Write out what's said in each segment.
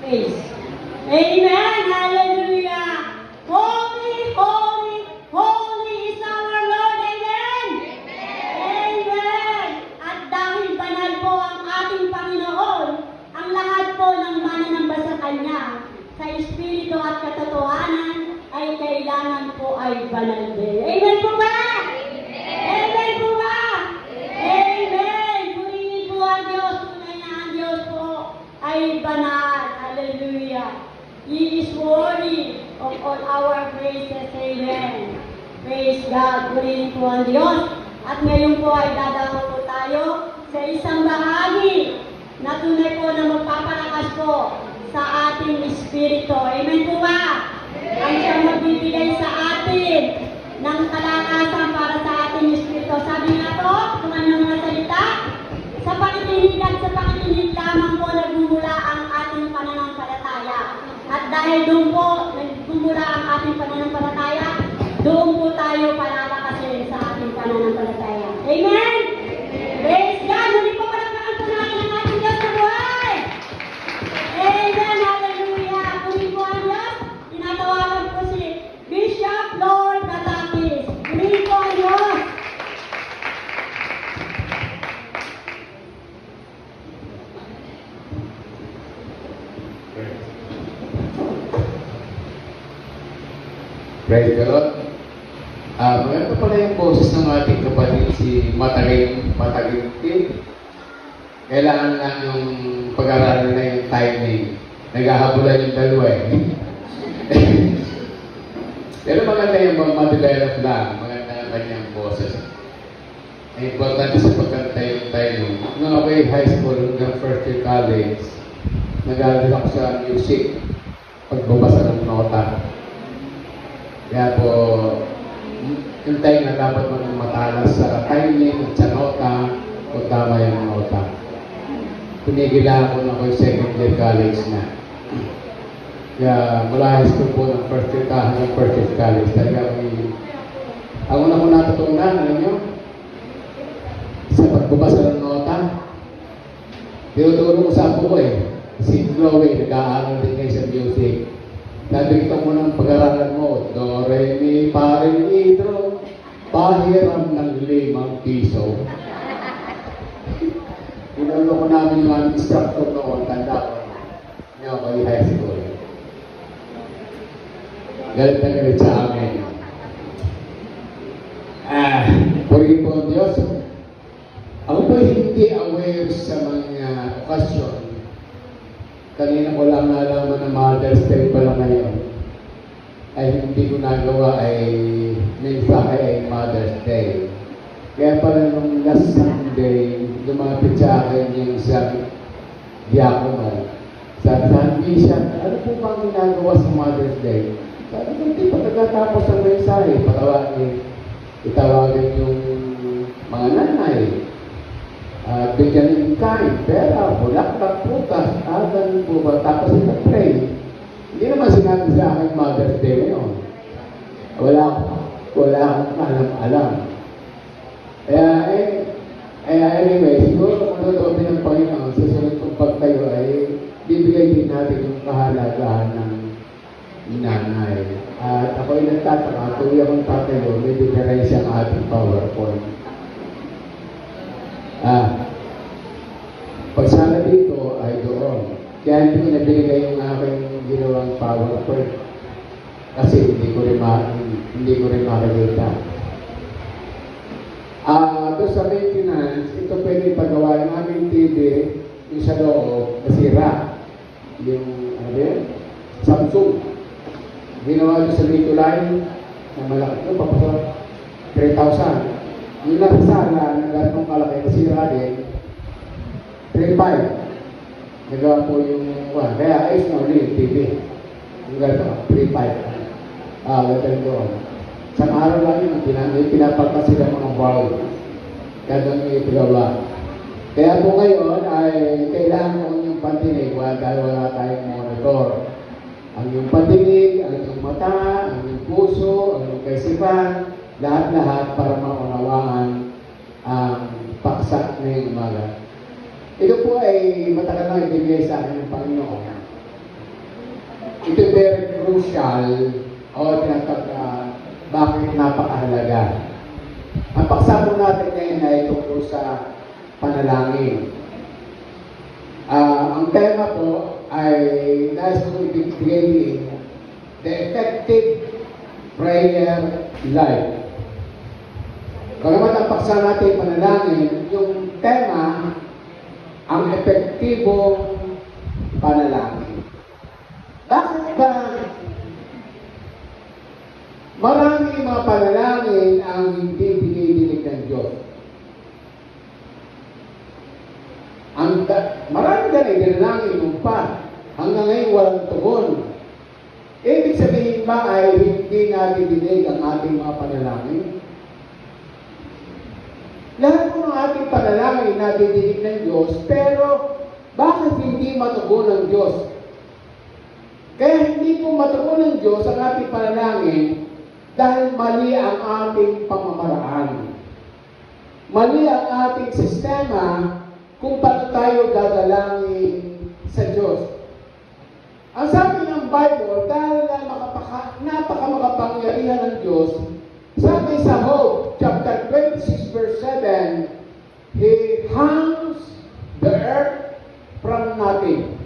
face. Amen! Hallelujah! Holy, holy, holy is our Lord. Amen! Amen! At dahil banal po ang ating Panginoon, ang lahat po ng mananamba sa Kanya, sa Espiritu at katotohanan, ay kailangan po ay banal din. Amen po ba? Amen po ba? Amen! Purihin po ang Diyos, tunay na ang Diyos po ay banal. Hallelujah! He is worthy of all our praises. Amen. Praise God. Purihin po ang Diyos. At ngayon po ay dadako po tayo sa isang bahagi na tunay po na magpapalakas po sa ating espiritu. Amen po ba? Ang siyang magbibigay sa atin ng kalakasan para sa ating espiritu. Sabi nga po, kung ano mga salita, sa pakikinig at sa pakikinig lamang po nagmumula ang ating pananampalataya. At dahil doon po nagmumula ang ating pananampalataya, doon po tayo palalakasin sa ating pananampalataya. Amen? Praise God! Muli po palakpakan po natin ang ating Diyos na buhay! Amen! Hallelujah! Muli po ang Diyos, tinatawagan po si Bishop Lord Batakis. Muli po ang Diyos! Praise the Lord. Maganda pala yung boses ng ating kapatid si Mataling Tim. Kailangan lang yung pag-aralan na yung timing. Naghahabulan yung dalawa eh. Pero maganda yung ma-develop lang. Maganda ang kanyang boses. Ang importante sa pagkanta yung timing. Nung ako ay high school hanggang first year college, nag-aaral ako sa music. Pagbabasa ng nota. Kaya po, yung time na dapat mo nang matalas sa timing at sa nota kung tama yung nota. Pinigilan ko na ko yung second year college na. Kaya mula high school po ng first year hanggang first year college, talaga ang una ko natutunan, alam nyo, sa pagbabasa ng nota, tinuturo ko sa ako ko eh. Si Chloe, nag-aaral din kayo sa music. Sabi ko mo ng pag-aralan mo, do, re, mi, fa, re, mi, do, pahiram ng 5 piso. Inulo ko namin yung aming instructor noon, tanda ko. Ngayon ako yung high school. Galit na galit sa amin. Purihin po ang Diyos. Ako po hindi aware sa mga okasyon. Kanina ko lang nalaman na Mother's Day pala ngayon. Ay hindi ko nagawa ay mensahe ay Mother's Day. Kaya pala nung last Sunday, lumapit sa akin yung isang diakono. Sabi sa Bishop, ano po bang ginagawa sa Mother's Day? Sabi ko, hindi pa nagkatapos ang mensahe. Itawagin yung mga nanay. Bigyan ng kain, pera, bulaklak, prutas, ganun po ba? Tapos ipag-pray. Hindi naman sinabi sa akin Mother's Day ngayon. Wala akong alam. Anyway, siguro kung ano din ng Panginoon, sa sunod kong pagtayo ay bibigay din natin yung kahalagahan ng nanay. At ako'y nagtataka, tuloy akong tatayo, may diferensya ang ating PowerPoint. Pagsala dito ay doon. Kaya hindi ko nabigay yung aking ginawang PowerPoint. Kasi hindi ko rin makikita. Doon sa maintenance, ito pwede pagawa ng aming TV, yung sa loob, nasira. Yung, Samsung. Ginawa doon sa dito line, na malaki ito, papasok 3,000. Yung nasa sala, na ganitong kalaki, nasira din, 3,500. Nagawa po yung kaya ayos na ulit yung TV. Yung ganito, 3,500. Ganda doon. Sa araw lang yun, pinapalta sila mga bowl. Kaya doon yung ipagawa. Kaya po ngayon ay kailangan mo yung pantinig dahil wala tayong monitor. Ang yung pantinig, ang yung mata, ang yung puso, ang yung kaisipan, lahat-lahat para maunawaan ang paksa ngayong umaga. Ito po ay matagal na ibigay sa akin ng Panginoon. ito very crucial o tinatawag na bakit napakahalaga. Ang paksa po natin ngayon ay tungkol sa panalangin. Ang tema po ay nais kong ibigay the effective prayer life. Bagamat ang paksa natin panalangin, yung tema, ang epektibong panalangin. Bakit ba marami mga panalangin ang hindi dinidinig ng Diyos? Marami ka na idinalangin mo pa, hanggang ngayon walang tugon. Ibig sabihin ba ay hindi natin dinig ang ating mga panalangin? Lahat po ng ating panalangin nadidinig ng Diyos, pero bakit hindi matugon ng Diyos? Kaya hindi po matugon ng Diyos ang ating panalangin dahil mali ang ating pamamaraan. Mali ang ating sistema kung paano tayo dadalangin sa Diyos. Ang sabi ng Bible, dahil napakamakapangyarihan ng Diyos, sabi sa Job, chapter 26, verse 7, He hangs the earth from nothing.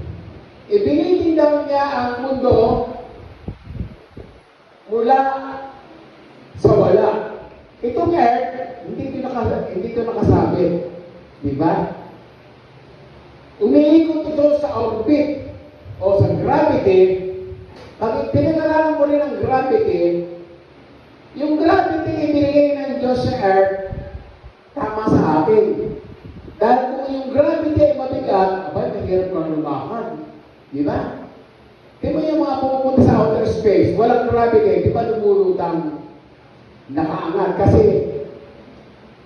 Ibinitin daw niya ang mundo mula sa wala. Itong earth, hindi ito nakasabi. Di ba? Umiikot ito sa orbit o sa gravity. Pag pinag-aralan mo rin ang gravity, yung gravity ibinigay ng Diyos sa earth, tama sa atin. Dahil kung yung gravity ay mabigat, abay, mahirap na lumakad. Di ba? Di ba yung mga pumupunta sa outer space, walang gravity, di ba lumulutang nakaangat? Kasi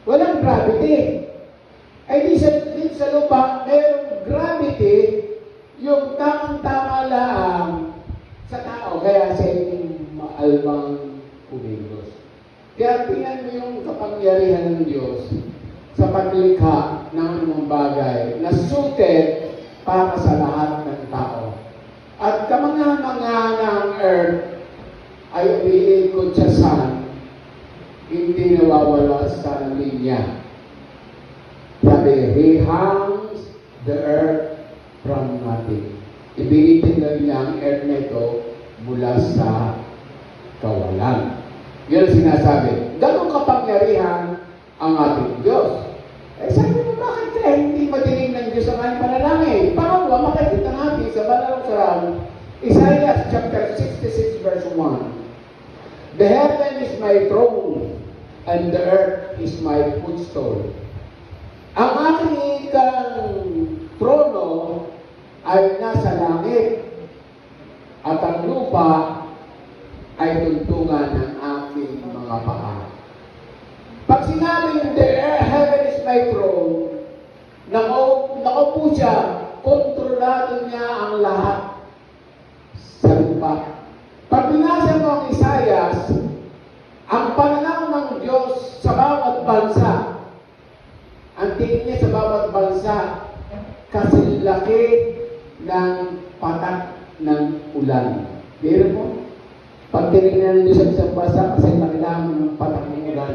walang gravity. Ay di sa lupa, mayroong gravity, yung tamang-tama lang sa tao. Kaya sa inyong maalbang kumilos. Kaya tingnan mo yung kapangyarihan ng Diyos sa paglikha ng anumang bagay na suited para sa lahat ng tao. At kamanga-manga ng earth ay umiikot sa sun, hindi nawawala sa linya. Sabi, He hangs the earth from nothing. Ibinitin lang niya ang earth na ito mula sa kawalan. Yun ang sinasabi. Ganong kapangyarihan ang ating Diyos. Eh sabi mo, bakit kaya hindi madinig ng Diyos ang ating panalangin? Pangalawa, makikita natin sa Banal Quran, Isaiah chapter 66 verse 1. The heaven is my throne, and the earth is my footstool. Ang aking ikang trono ay nasa langit, at ang lupa ay tuntungan ng aking mga paa. Pag sinabing the heaven is my throne, nakaupo siya, kontrolado niya ang lahat sa lupa. Pag binasa mo ang Isaias, ang pananaw ng Diyos sa bawat bansa, ang tingin niya sa bawat bansa, kasi laki ng patak ng ulan. Pero mo, pag tinignan niyo sa isang bansa, kasi laki naman ng patak ng ulan.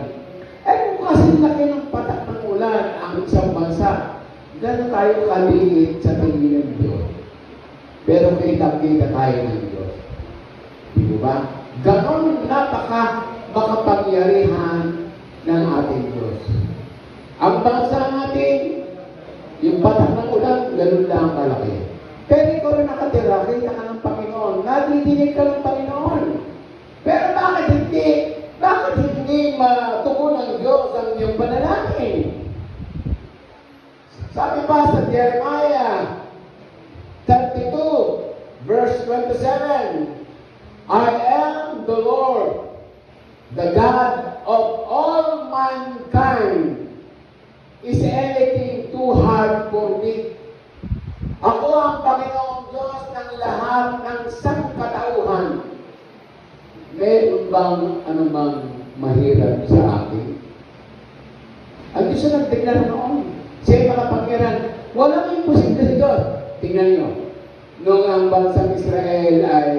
Eh kung kasi laki ng patak ng ulan ang isang bansa, gano'n tayo kaliit sa tingin ng Diyos. Pero kita-kita tayo ng Diyos. Di ba? Gano'n makapangyarihan ng ating Diyos. Ang bansa natin, yung patak ng ulan, gano'n lang kalaki. Pero ikaw rin nakatira, kita ka ng Panginoon, nadidinig ka ng Panginoon. Pero bakit hindi? Bakit hindi matugon ng Diyos ang iyong panalangin? Sabi pa sa Jeremiah 32, verse 27, I am the Lord, the God of all mankind. Is anything too hard for me? Ako ang Panginoong Diyos ng lahat ng sangkatauhan. Meron bang anumang mahirap sa akin? Ang Diyos na nagdeklara noon. Siya ay makapangyarihan. Walang imposible sa Diyos. Tingnan nyo. nung ang bansang Israel ay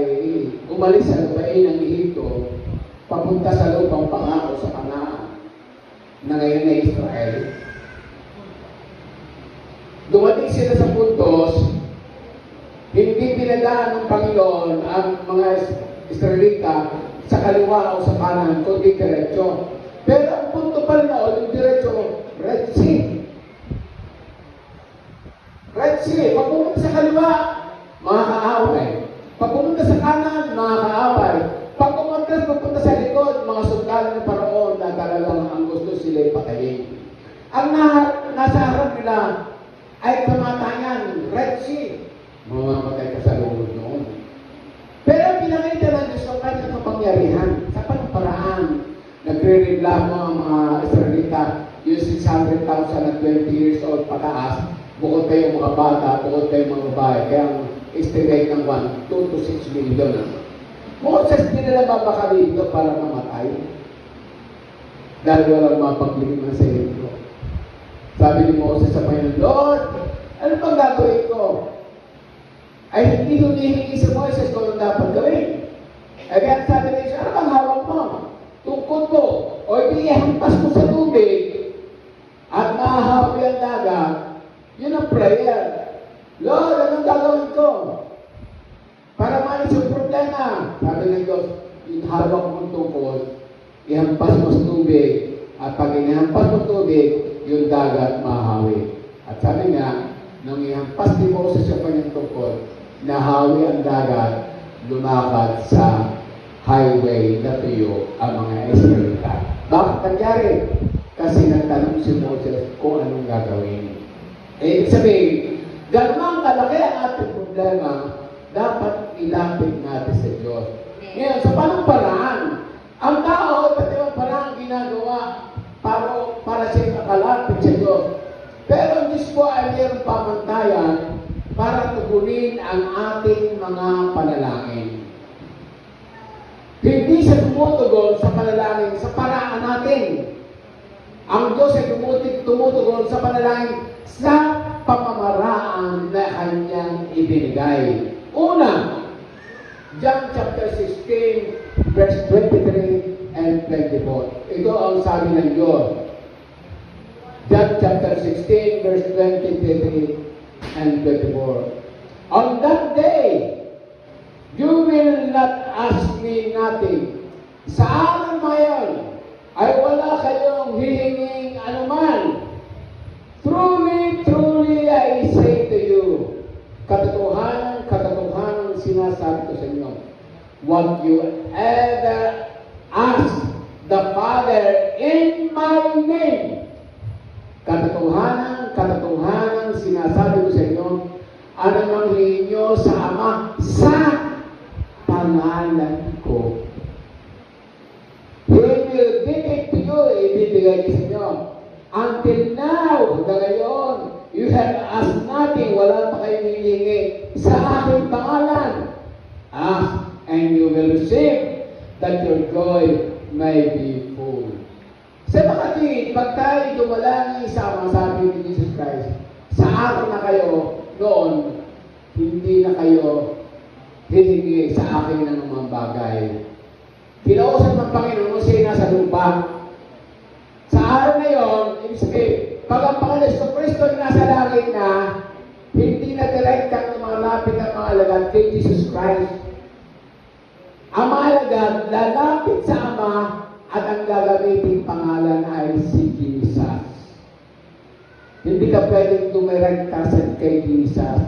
umalis sa lupain ng Ehipto, papunta sa lupang pangako sa Kanaan, na ngayon ay Israel. Dumating sila sa puntos, hindi pinadaan ng Panginoon ang mga Israelita sa kaliwa o sa kanan, kundi diretso. Pero ang punto pa rin yung diretso, Red Sea. Red Sea, pag pumunta sa kaliwa, mga kaaway. Pag pumunta sa kanan, mga kaaway. Pag pumunta sa likod, mga sundalo ng Paraon na talagang ang gusto sila patayin. Ang nasa harap nila ay kamatayan, Red Sea. Mamamatay ka sa loob noon. Pero pinakita ng Diyos ang kanyang kapangyarihan sa paraan. Nagre-reklamo ang mga Israelita, yung 600,000 na 20 years old pataas, bukod kayo mga bata, bukod kayo mga babae, kaya ang estimate ng 2 to 6 million. Bukod sa hindi nila babaka dito para mamatay. Dahil walang mapagliman sa iyo. Sabi ni Moses sa Panginoon, Lord, ano bang gagawin ko? Ay hindi humihingi sa Moses kung ano dapat gawin. Ay kaya sabi ni Jesus, ano bang hawak mo? Tungkod mo, o hindi ihampas mo sa tubig at mahahawi ang dagat. Yun ang prayer. Lord, anong gagawin ko? Para maalis yung problema. Sabi ng Diyos, yung hawak mong tungkod, ihampas mo sa tubig. At pag inihampas mo tubig, yung dagat mahahawi. At sabi nga, nung ihampas ni Moses sa kanyang tungkod, nahawi ang dagat, lumakad sa highway na tuyo ang mga Israelita. Bakit nangyari? Kasi nagtanong si Moses kung anong gagawin. Ibig sabihin, ganun kalaki ang ating problema, dapat ilapit natin sa Diyos. Ngayon, sa panong paraan, ang tao, pati ang paraan ginagawa para siya makalapit sa Diyos. Pero ang Diyos po ay mayroong pamantayan para tugunin ang ating mga panalangin. Hindi siya tumutugon sa panalangin sa paraan natin. Ang Diyos ay tumutugon sa panalangin sa pamamaraan na kanyang ibinigay. Una, John chapter 16, verse 23 and 24. Ito ang sabi ng Diyos. John chapter 16, verse 23 and 24. On that day, you will not ask me nothing. Sa araw ngayon, ay wala kayong hihinging anuman. Truly, truly, I say to you, katotohanan, katotohanan sinasabi ko sa inyo, what you ever ask the Father in my name, katotohanan, katotohanan sinasabi ko sa inyo, ano mang hingin nyo sa Ama, sa pangalan ko. He will give it to you, ibibigay niya sa inyo. Until now, ngayon, you have asked nothing, wala pa kayong hihingi sa aking pangalan. Ask, and you will receive, that your joy may be full. Sa makatid, pag tayo dumalangin sa mga sabi ni Jesus Christ, sa akin na kayo noon, hindi na kayo hihingi sa akin ng mga bagay. Kinausap ng Panginoon kung siya nasa lupa. Sa araw na yun, ibig sabihin, pag ang Panginoon sa Kristo ay nasa langit na, hindi na direktang lumalapit ang mga alagad kay Jesus Christ. Ang mga alagad, lalapit sa Ama, at ang gagamitin pangalan ay si Jesus. Hindi ka pwedeng dumirekta sa kay Jesus.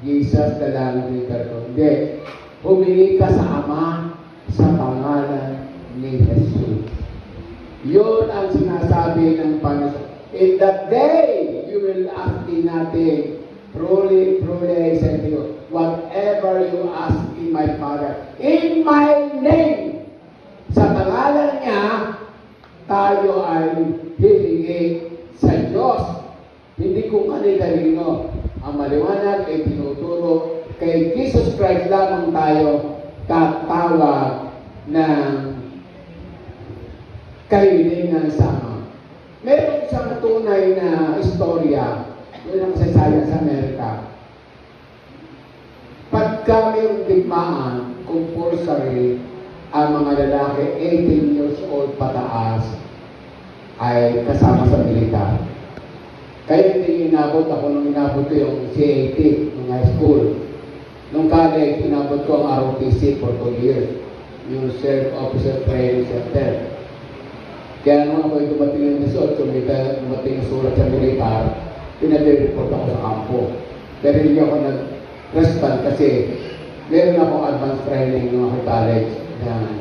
Jesus na lang ni Carlo. Hindi. Humingi ka sa Ama sa pangalan ni Jesus. Yun ang sinasabi ng Panginoon. In that day, you will ask me nothing. Truly, truly, I say to you, whatever you ask in my Father, in my name, sa pangalan niya, tayo ay hihingi sa Diyos. Hindi kung kani-kanino. Ang maliwanag ay tinuturo kay Jesus Christ lamang tayo tatawag ng kahilingan sa Ama. Meron isang tunay na istorya doon ang sasaya sa Amerika. Pagka mayroong digmaan, compulsory, ang mga lalaki 18 years old pataas ay kasama sa militar. Kaya hindi inabot ako nung inabot ko yung CAT, nung high school. Nung college, inabot ko ang ROTC for 2 years, yung Self Officer Training Center. Kaya nung ako dumating ng 18, dumating yung sulat sa militar, pinag-report ako sa kampo. Pero hindi ako nag-respond kasi meron ako advanced training nung ako college na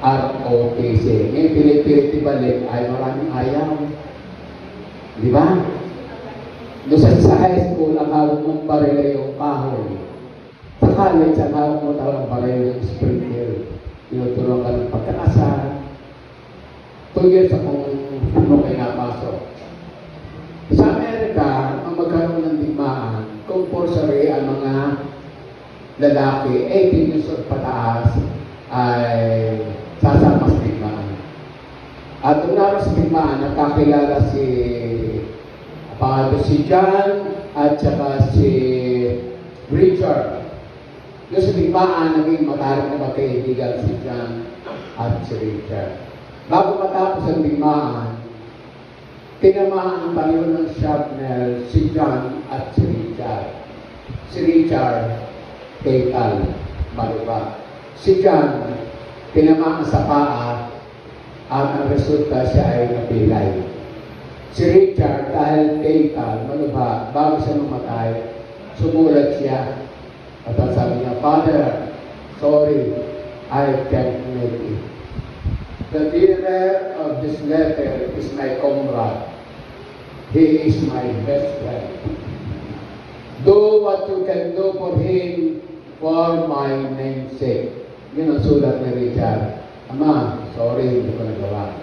ROTC. Ngayon, pinipilit ibalik ay maraming ayaw. Di ba? Doon sa high school, ang hawak mong baril ay yung kahoy. Sa college, ang hawak mo talang baril yung sprinkler. Tinutulong ka ng pagkakasal. 2 years akong kayo napasok. Sa Amerika, ang magkaroon ng digmaan, compulsory ang mga lalaki, 18 years old pataas, ay sasama sa digmaan. At nung naroon sa digmaan, nakakilala si John at saka si Richard. Yung sa digmaan, naging matarik na magkaibigan si John at si Richard. Bago matapos ang digmaan, tinamaan ang baril ng shrapnel si John at si Richard. Si Richard, fatal, malupa. Si John, tinamaan sa paa at ang resulta siya ay napilay. Si Richard, dahil fatal, malupa, bago siya mamatay, sumulat siya at ang sabi niya, Father, sorry, I can't make it. The bearer of this letter is my comrade. He is my best friend. Do what you can do for him for my name's sake. Yun ang sulat ni Richard. Ama, sorry, hindi ko nagawa.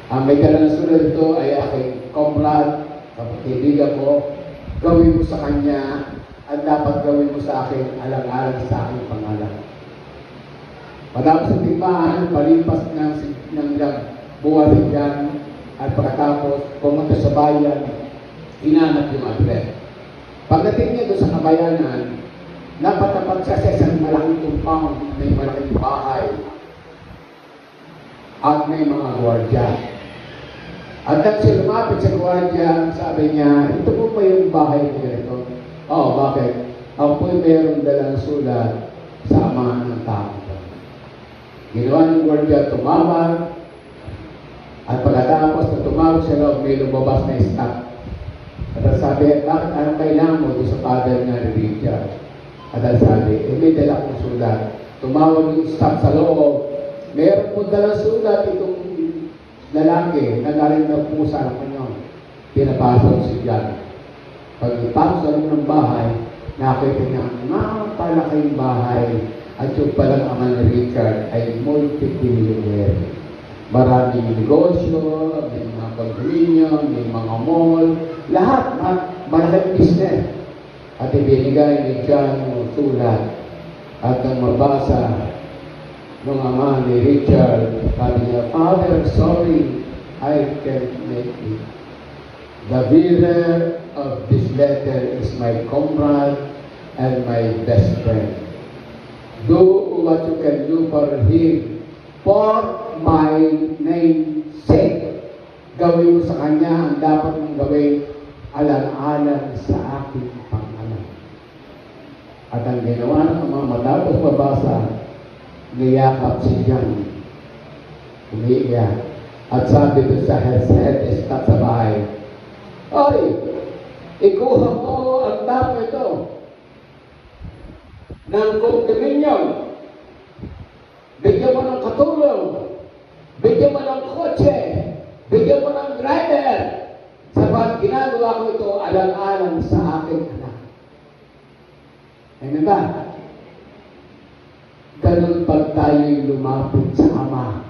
Ang may dala ng sulat ito ay aking comrade, kapatibigan ko. Gawin mo sa kanya at dapat gawin mo sa akin alang-alang sa aking pangalan. Matapos ang digmaan, palipas ng buwan si John at pagkatapos pumunta sa bayan, hinanap yung address. Pagdating niya doon sa kabayanan, napatapat siya sa isang malaking compound, may malaking bahay at may mga gwardiya. At nang siya lumapit sa gwardiya, sabi niya, ito po pa yung bahay niya ito. Oh, bakit? Ako po'y mayroong dalang sulat sa amahan ng tao. Ginawa ng gwardiya, tumawag, at pagkatapos na tumawag sa loob, may lumabas na staff. At sabi, bakit anong kailangan mo doon sa father niya ni Richard? At sabi, may dala kong sulat. Tumawag yung staff sa loob. Meron po dalang sulat itong lalaki na galing na pusa ng kanyang. Pinapasok si John. Pag ipasok sa loob ng bahay, nakita niya, napalaking bahay. At yung palang ama ni Richard ay multi-billionaire. Maraming negosyo, may mga condominium, may mga mall, lahat, malaking business. At ibinigay ni John yung sulat. At nang mabasa ng ama ni Richard, sabi niya, Father, sorry, I can't make it. The bearer of this letter is my comrade and my best friend. Do what you can do for him for my name's sake. Gawin mo sa kanya ang dapat mong gawin alang-alang sa aking pangalan. At ang ginawa ng mga matapos mabasa, niyakap si John. Umiiyak. At sabi doon sa head staff sa bahay, Oy, ikuha mo ang tapo ito ng condominium. Bigyan mo ng katulong. Bigyan mo ng kotse. Bigyan mo ng driver. Sabat ginagawa ko ito alang-alang sa aking anak. Amen ba? Ganun pag tayo'y lumapit sa Ama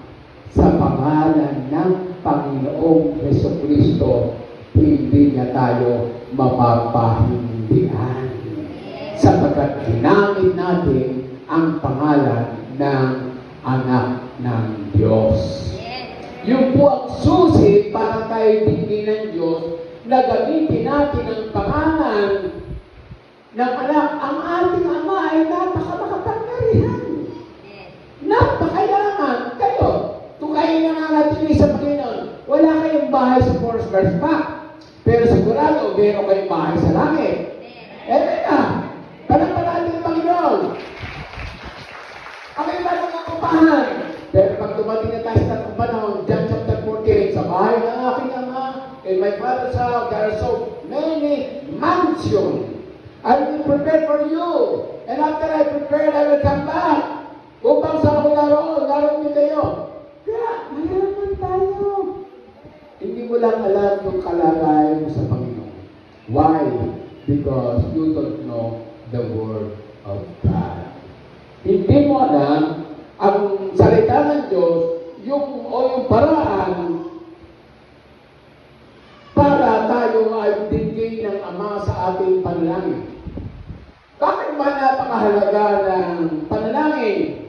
sa pangalan ng Panginoong Jesucristo, hindi niya tayo mapapahindihan. Sapagkat ginamit natin ang pangalan ng anak ng Diyos. Yung po ang susi para tayo tingin ng Diyos na gamitin natin ang pangalan ng anak. Ang ating Ama ay napakamakapangyarihan. Napakayaman. Kayo, kung kayo nanganatili sa Panginoon, wala kayong bahay sa Forest Gardens pa. Pero sigurado, meron kayong bahay sa langit. Eto na, panampalaan ng Panginoon. Ang iba ng mga upahan. Pero pag dumating na tayo sa tatang panahon, John chapter 48, sa bahay ng aking Ama, in my Father's house, there are so many mansions. I will prepare for you. And after I prepare, I will come back. Upang sa ako naroon din kayo. Kaya, mayaman tayo. Hindi mo lang alam yung kalagayan mo sa Panginoon. Why? Because you don't know the Word of God. Hindi mo alam ang salita ng Diyos, yung paraan para tayo ay dinggin ng Ama sa ating panalangin. Bakit ba napakahalaga ng panalangin?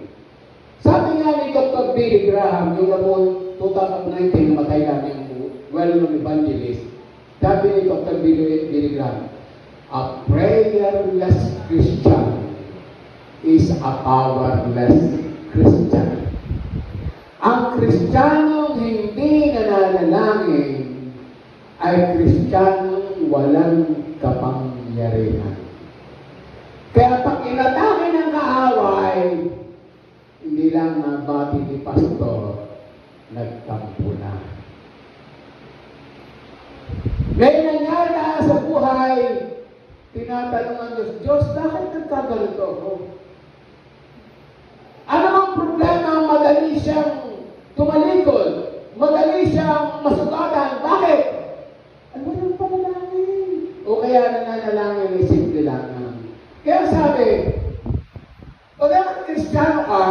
Sabi nga ni Dr. Billy Graham, yung namun 2019 namatay namin well-known evangelist, sabi ni Dr. Billy Graham, a prayerless Christian is a powerless Christian. Ang Kristiyanong hindi nananalangin ay Kristiyanong walang kapangyarihan. Kaya pag inatake ng kaaway, hindi lang nabati ni Pastor, nagtampo na. May nangyari na sa buhay, tinatanong ang Diyos, Diyos, bakit nagkaganito ako? Ano bang problema? Madali siyang tumalikod, madali siyang masugatan. Bakit? Ano walang panalangin? O kaya nananalangin ay simple lang. Kaya sabi, pag ang Kristiyano ka,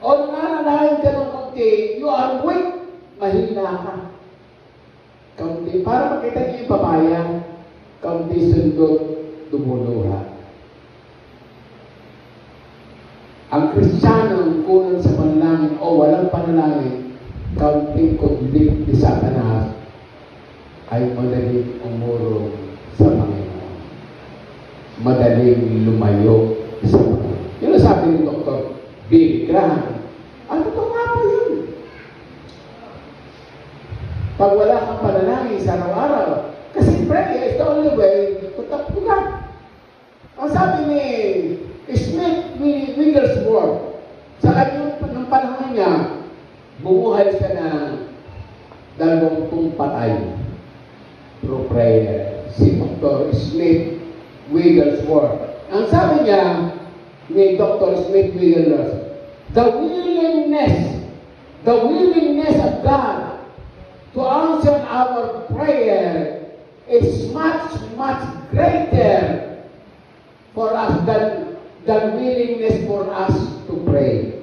o nananalangin ka ng konti, you are weak, mahina ka. Kaunti, para makita niyo yung papaya, kaunti sundot, dumuluha. Ang Kristiyano kulang sa panalangin o walang panalangin, kaunting kudlit ni Satanas ay madaling umurong sa Panginoon. Madaling lumayo sa Panginoon. Yun ang sabi ni Dr. Billy Graham. Ano ito nga po yun? Pag wala kang panalangin sa araw-araw, kasi prayer is the only way to talk to God. Ang sabi ni Smith Wigglesworth, sa kanyang panahon niya, bumuhay siya ng 20 patay through prayer. Si Dr. Smith Wigglesworth. Ang sabi niya ni Dr. Smith Wigglesworth, the willingness of God to answer our prayer is much, much greater for us than willingness for us to pray.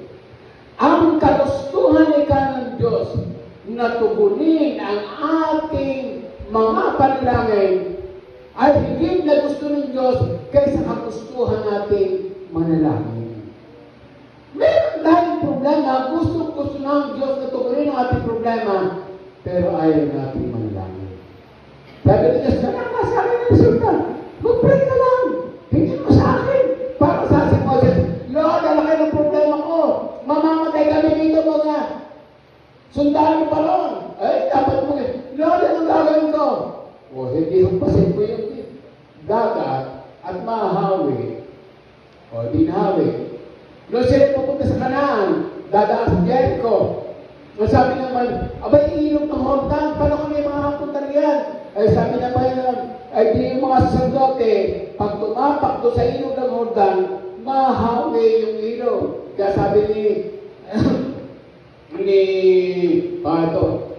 Ang kagustuhan ng Diyos na tugunin ang ating mga panalangin ay higit na gusto ng Diyos kaysa kagustuhan nating manalangin. Meron tayong problema, gusto ng Diyos na tugunin ang ating problema, pero ayaw natin manalangin. Sabi ng Diyos, ka sa akin ng resulta. Mag-pray ka lang. Hindi mo sa akin. Para sa si Moses, Lord, alaki ng problema ko. Mamamatay kami dito mga sundalo pa ron. Ay, dapat mo Lord, anong gagawin ko? O, hindi humpasin ko yung dagat at mahahawi. O, di nahawi. Lord, sila pupunta sa Kanaan. Dadaan sa Jericho. Sabi naman, abay, iilog ng Hordan, paano kami makakapunta riyan? Ay sabi naman, ay di yung mga sacerdote, pag tumapak doon sa ilog ng Hordan, mahawi yung ilog. Kaya sabi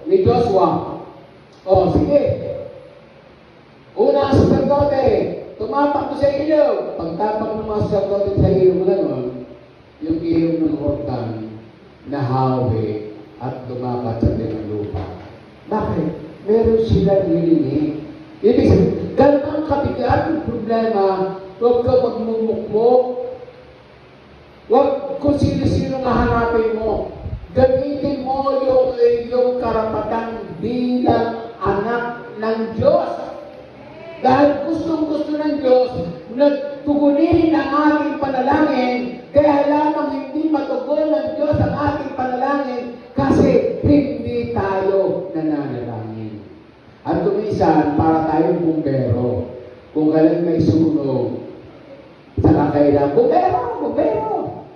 ni Joshua, sige, una ang sacerdote, tumapak doon sa ilog. Pagtapak ng mga sacerdote sa ilog na nun, yung ilog ng Hordan, nahawi at lumapat sa ng lupa. Bakit? Meron silang hilinig. Ibig sabihin, ganun ang kabigat ng problema, huwag ka magmumukmok, huwag kung sino-sino mahanapin mo. Gamitin mo yung karapatan bilang anak ng Diyos. Dahil gustong-gusto ng Diyos na tugunin ang ating panalangin, kaya lamang hindi matugon ng Diyos ang ating panalangin kasi hindi tayo nananalangin. At tumisan, para tayong bumbero. Kung kailan may sunog, saka kailan, bumbero!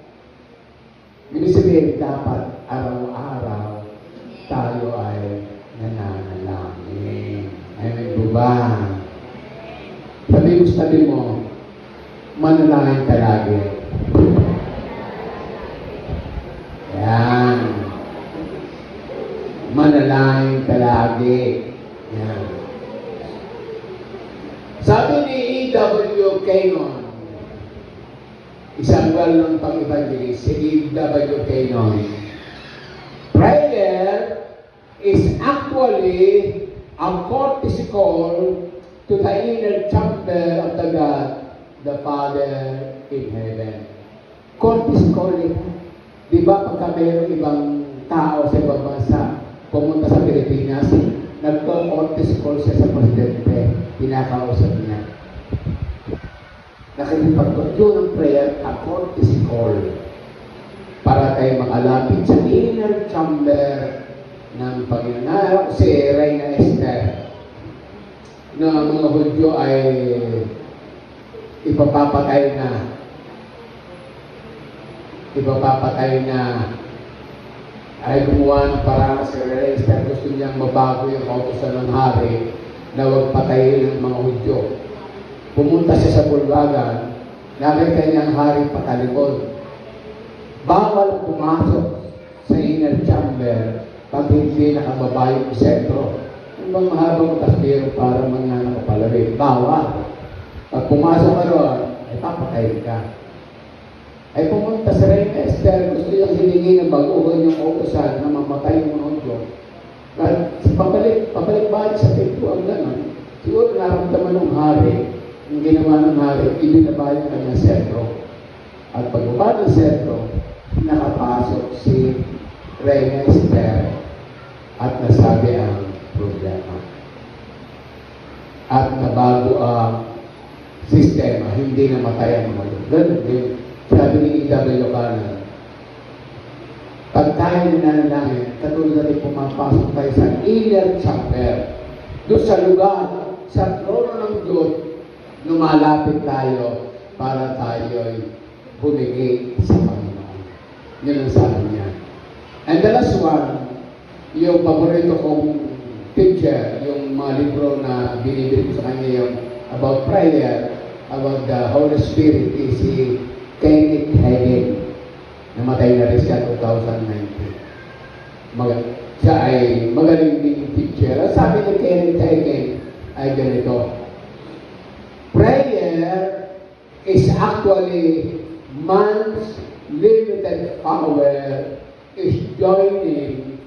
Ibig sabihin, dapat araw-araw tayo ay nananalangin. Amen po ba? Sabi mo, manalangin ka lagi. Yan. Manalangin ka lagi. Yan. Sabi ni E.W. Kenyon, isang well-known pang-evangelist, si E.W. Kenyon, prayer is actually a courtesy call to the inner chamber of the God, the Father in heaven. Courtesy call ito. Di ba pagka mayroong ibang tao sa ibang bansa, pumunta sa Pilipinas, nagko-courtesy call siya sa presidente, pinakausap niya. Nakikipagpagyo ng prayer, a courtesy call para tayo makalapit sa inner chamber ng Panginoon. Naalala ko si Reina Esther na mga Hudyo ay ipapapatay na ay gumawa ng parang si Reina Esther. Gusto niyang mabago yung kautusan ng hari na huwag patayin ng mga Hudyo. Pumunta siya sa bulwagan, nakita niyang hari patalikod. Bawal pumasok sa inner chamber pag hindi nakababa yung sentro. Yung bang mahabang tasbiro para mangyana ka palawin. Bawal. Pag pumasok ka doon, ay papatayin ka. Ay pumunta sa Reina Esther, gusto niyang hilingi na baguhin yung kautusan na mamatay yung mga Hudyo. Pabalik-balik sa pintuan gano'n. Siguro naramdaman ng hari, yung ginawa ng hari, ibinaba yung kanyang sentro. At pagbaba ng sentro, nakapasok si Reina Esther at nasabi ang problema. At nabago ang sistema, hindi namatay ang mga Hudyo. Ganun din. Sabi ni E.W. Kenyon, pag tayo nananalangin, katulad natin pumapasok tayo sa inner chamber, doon sa lugar, sa trono ng Diyos, lumalapit tayo para tayo'y humigit sa Panginoon. Yun ang sabi niya. And the last one, yung paborito kong teacher, yung mga libro na binibili ko sa kanya yung about prayer, about the Holy Spirit, is si Kenneth Hagin. Namatay na rin siya 2019. Siya ay magaling din teacher. Sabi ni Kenneth Hagin ay ganito, prayer is actually man's limited power is joining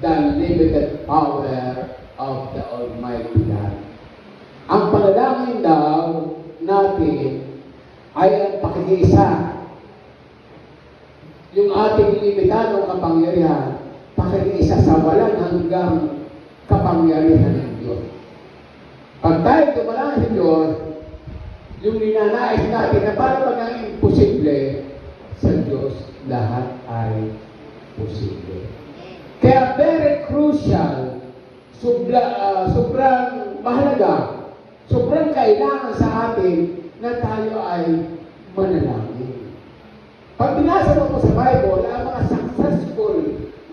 the limited power of the Almighty God. Ang panalangin daw natin ay ang pakikiisa. Yung ating limitadong kapangyarihan, pakikiisa sa walang hanggang kapangyarihan ng Diyos. Pag tayo tumalangin sa Diyos, yung ninanais natin na para maging imposible, sa Diyos lahat ay posible. Kaya very crucial, sobrang mahalaga, sobrang kailangan sa atin na tayo ay manalangin. Pag binasa mo po sa Bible, ang mga successful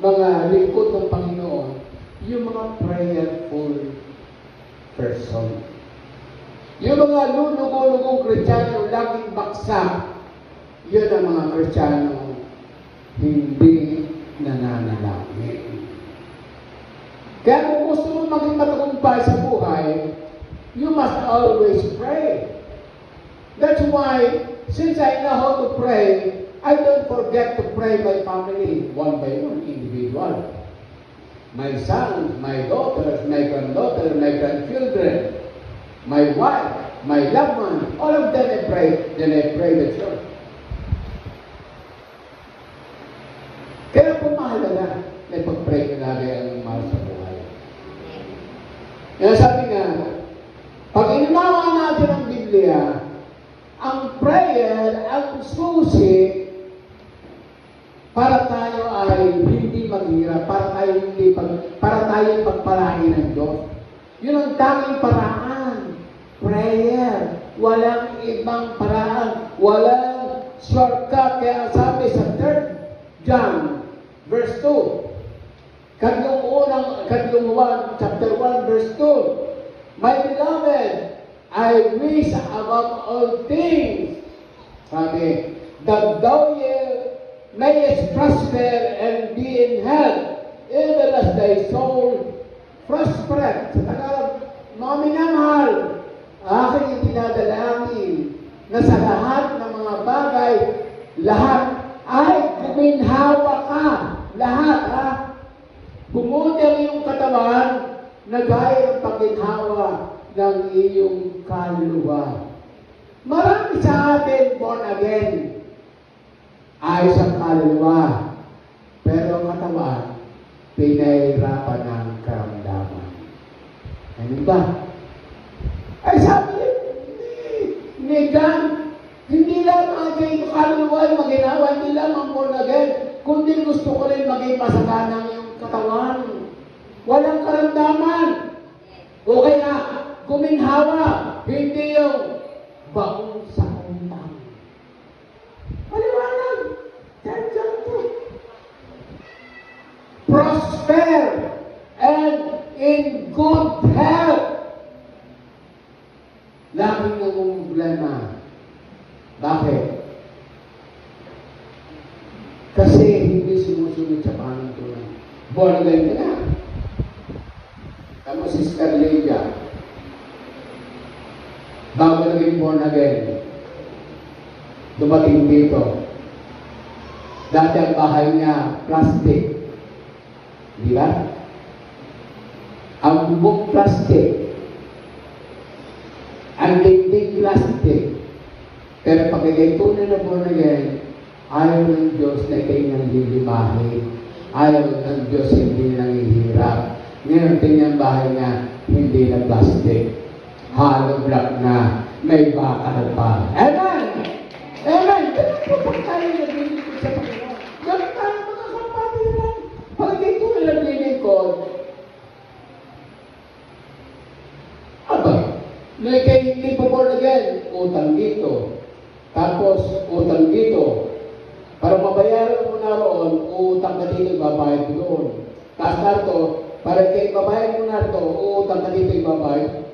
mga lingkod ng Panginoon, yung mga prayerful person. Yung mga lulugong Kristiyano laging baksak, yun ang mga Kristiyano hindi nananalangin. Kaya kung gusto mo maging matagumpay sa buhay, you must always pray. That's why, since I know how to pray, I don't forget to pray my family, one by one, individual. My sons, my daughters, my granddaughter, my grandchildren, my wife, my loved one, all of them I pray, then I pray the church. Kaya po mahalaga na ipag-pray ka natin ang mahal sa buhay. Kaya sabi nga, pag inunawa natin ang Biblia, ang prayer, ang susi, para tayo ay hindi maghirap, para tayo pagpalain ng Diyos. Yun ang tanging paraan. Prayer. Walang ibang paraan. Walang shortcut. Kaya sabi sa 3 John, verse 2, Kadlong 1, chapter 1, verse 2, My beloved, I wish above all things, sabi, that thou mayest prosper and be in health, even as thy soul prospereth. Sa Tagalog, mga minamahal, aking dinadalangin na sa lahat ng mga bagay, lahat ay guminhawa ka. Lahat, ha? Bumuti ang iyong katawan na gaya ng pagginhawa ng iyong kaluluwa. Marami sa atin born again ayos ang kaluluwa, pero ang katawan pinahirapan ng karamdaman. Ano ba? Ay sabi ni God, hindi lang ang aking kaluluwa ay maginawa, hindi lang ang born again, kundi gusto ko rin maging masagana ng iyong katawan. Walang karamdaman. O kaya, guminhawa, hindi yung baong sa untang. Maliwanag. Diyan po. Prosper and in good health. Laging namumblema. Bakit? Kasi hindi sumusunod sa panuntunan. Born again ka na. Tama si Sister Lydia. Bago naging born again, dumating dito. Dati ang bahay niya, plastic. Di ba? Ang bubong plastic. Ang dingding plastic. Pero pag ito na born again, ayaw ng Diyos na ikay nang lilimahin. Ayaw ng Diyos hindi nanghihirap. Ngayon tingnan bahay niya, hindi na plastic. Hollow block na, may bakal pa. Amen! Amen! Ganun po pag tayo naglilingkod sa Panginoon. Ganun tayo mga kapatiran. Pag ito na naglilingkod, aba, may kayo hindi pa born again, utang dito. Tapos, utang dito. Para mabayaran mo na roon, utang ka dito, ibabayad mo doon. Tapos narito, para kayo babayad mo na ito, utang ka dito, ibabayad.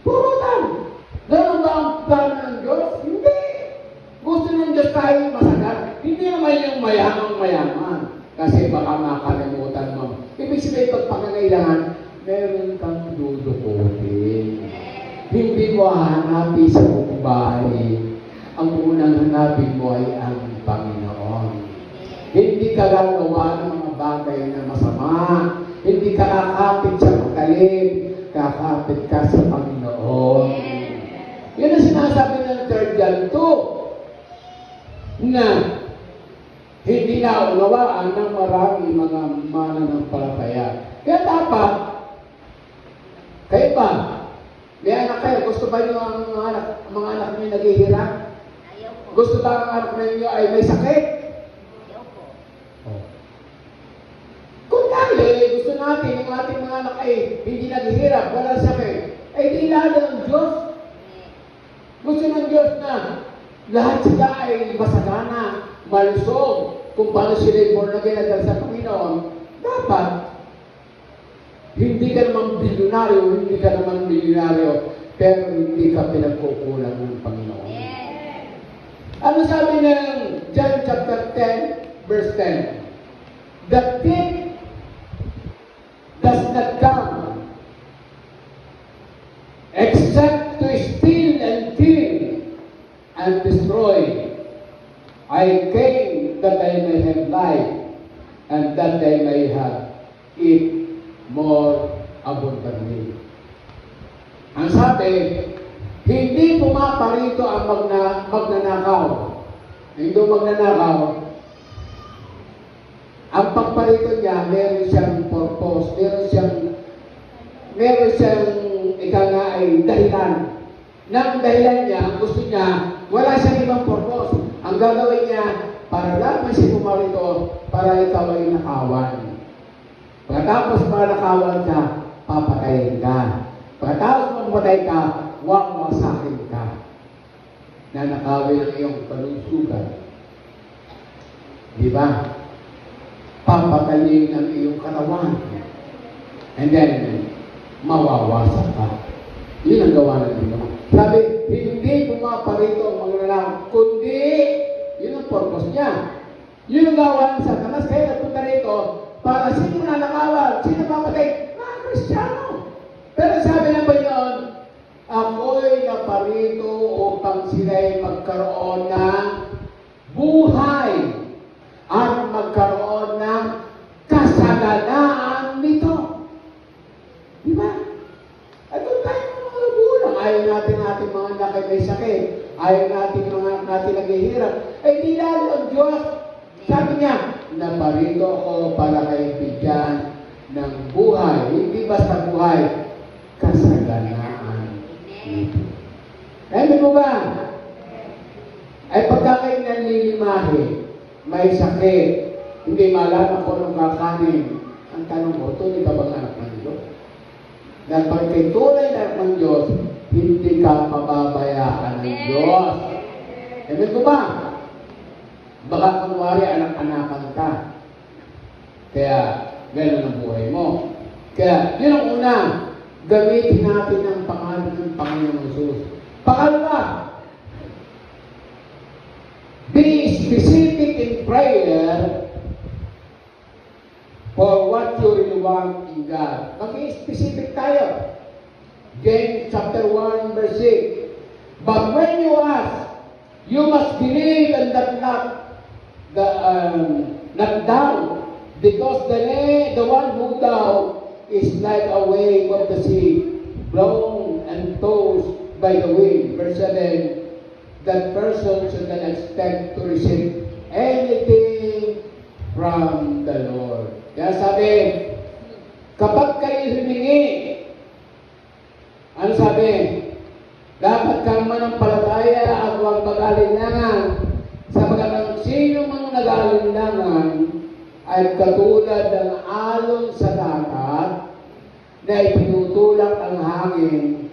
Puro utang! Ganun ba ang plano ng Diyos? Hindi! Gusto ng Diyos tayo masagat. Hindi naman yung mayamang-mayaman. Kasi baka makalimutan mo. Ibig sabihin, pag pangangailangan, meron kang dudukutin. Hindi mo hanapin sa bahay. Ang unang hanapin mo ay ang Panginoon. Hindi ka gagawa ng mga bagay na masama. Hindi ka kakapit sa magaling. Kakapit ka sa Panginoon. Yan ang sinasabi ng 3 John 2 na hindi na unawaan ng marami mga mananampalataya. Kaya dapat, kayo ba? May anak kayo, gusto ba niyo ang mga anak niyo naghihirap? Gusto ba ang anak ninyo ay may sakit? Kung dahil gusto natin yung ating mga anak ay hindi naghihirap, wala sakit, ay di lalo ng Diyos. Gusto ng Diyos na lahat sila ay masagana, malusog, kung paano sila born again at sa Panginoon. Dapat, hindi ka naman bilyonaryo, hindi ka naman milyonaryo, pero hindi ka pinagkukulang ng Panginoon. Ano sabi ng John chapter 10, verse 10? The thief does not come except to steal and kill and destroy. I came that I may have life and that they may have it more abundantly. Ang sabi, hindi pumaparito ang magnanakaw. Hindi magnanakaw. Ang pagparito niya, meron siyang purpose, meron siyang ika nga ay dahilan. ng dahilan niya, ang gusto niya, wala siyang ibang purpose. Ang gagawin niya, para lamang si pumarito, para ikaw ay nakawan. Pagkatapos nakawan ka, papatayin ka. Pagkatapos mamatay ka, wawasakin ka. Nanakawin ang iyong kalusugan. Di ba? Papatayin ang iyong katawan. And then, mawawasak ka. Yun ang gawa ng Diyos. Sabi, hindi pumaparito ang mga lalaki, kundi, yun ang purpose niya. Yun ang gawa ng Satanas. Kaya nagpunta rito, para sino nanakawan, sino mamatay? Mga Kristiyano. Pero sabi ng Panginoon, ako'y naparito upang sila'y magkaroon ng buhay at magkaroon ng kasaganaan nito. Di ba? At kung tayo mga magulang, ayaw natin ating mga anak ay may sakit, ayaw natin mga anak natin naghihirap, ay di lalo ang Diyos. Sabi niya, naparito ako para kayo bigyan ng buhay, hindi basta buhay, kasaganaan nito. Alam mo ba? Ay pagka kayo nanlilimahe, may sakit, hindi malaman kung anong kakanin, ang tanong mo, tunay ka bang anak ng Diyos? Dahil pag kay tunay na anak ng Diyos, hindi ka mababayaan ng Diyos. Amen ko ba? Baka kunwari anak-anakan ka. Kaya, gano'n ang buhay mo. Kaya, yun ang una, gamitin natin ang pangalan ng Panginoong Jesus. Pangalawa, be specific in prayer for what you really want in God. Maging specific tayo. James chapter 1 verse 6. But when you ask, you must believe and not doubt, because the one who doubts is like a wave of the sea, blown and tossed by the wind. Verse 7, that person should not expect to receive anything from the Lord. Kaya sabi, kapag kayo humingi, ano sabi? Dapat kang manampalataya at huwag mag-alinlangan. Sapagkat ang sino mang nag-alinlangan ay katulad ng alon sa dagat na ipinutulak ang hangin